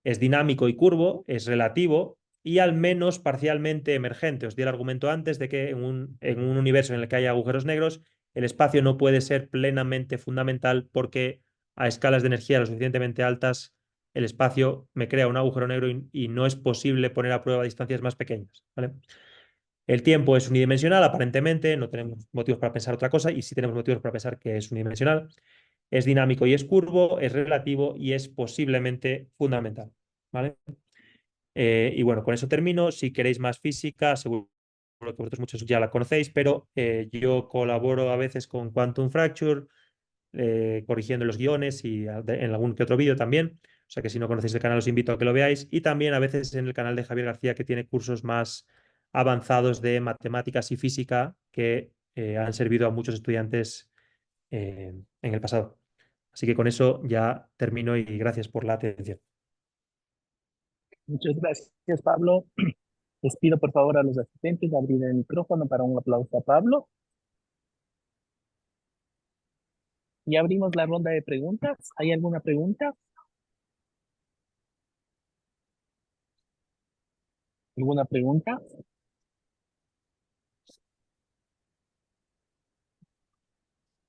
Es dinámico y curvo, es relativo y al menos parcialmente emergente. Os di el argumento antes de que en un universo en el que hay agujeros negros, el espacio no puede ser plenamente fundamental porque a escalas de energía lo suficientemente altas el espacio me crea un agujero negro y no es posible poner a prueba distancias más pequeñas, ¿vale? El tiempo es unidimensional, aparentemente, no tenemos motivos para pensar otra cosa, y sí tenemos motivos para pensar que es unidimensional. Es dinámico y es curvo, es relativo y es posiblemente fundamental, ¿vale? Y bueno, con eso termino. Si queréis más física, seguro que vosotros muchos ya la conocéis, pero yo colaboro a veces con Quantum Fracture, corrigiendo los guiones y en algún que otro vídeo también. O sea que si no conocéis el canal os invito a que lo veáis. Y también a veces en el canal de Javier García, que tiene cursos más avanzados de matemáticas y física que han servido a muchos estudiantes en el pasado. Así que con eso ya termino y gracias por la atención. Muchas gracias, Pablo. Les pido por favor a los asistentes de abrir el micrófono para un aplauso a Pablo. Y abrimos la ronda de preguntas. ¿Hay alguna pregunta? ¿Alguna pregunta?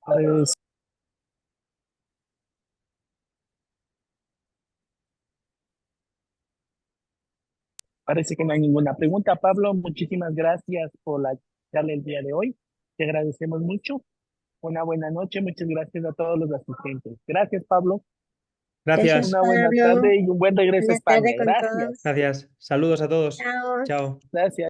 Pues parece que no hay ninguna pregunta. Pablo, muchísimas gracias por la charla el día de hoy. Te agradecemos mucho. Una buena noche. Muchas gracias a todos los asistentes. Gracias, Pablo. Gracias, Gracias, Una buena Pablo. tarde y un buen regreso a Buena tarde España. con todos. Gracias. gracias. Saludos a todos. Chao. Chao. Gracias.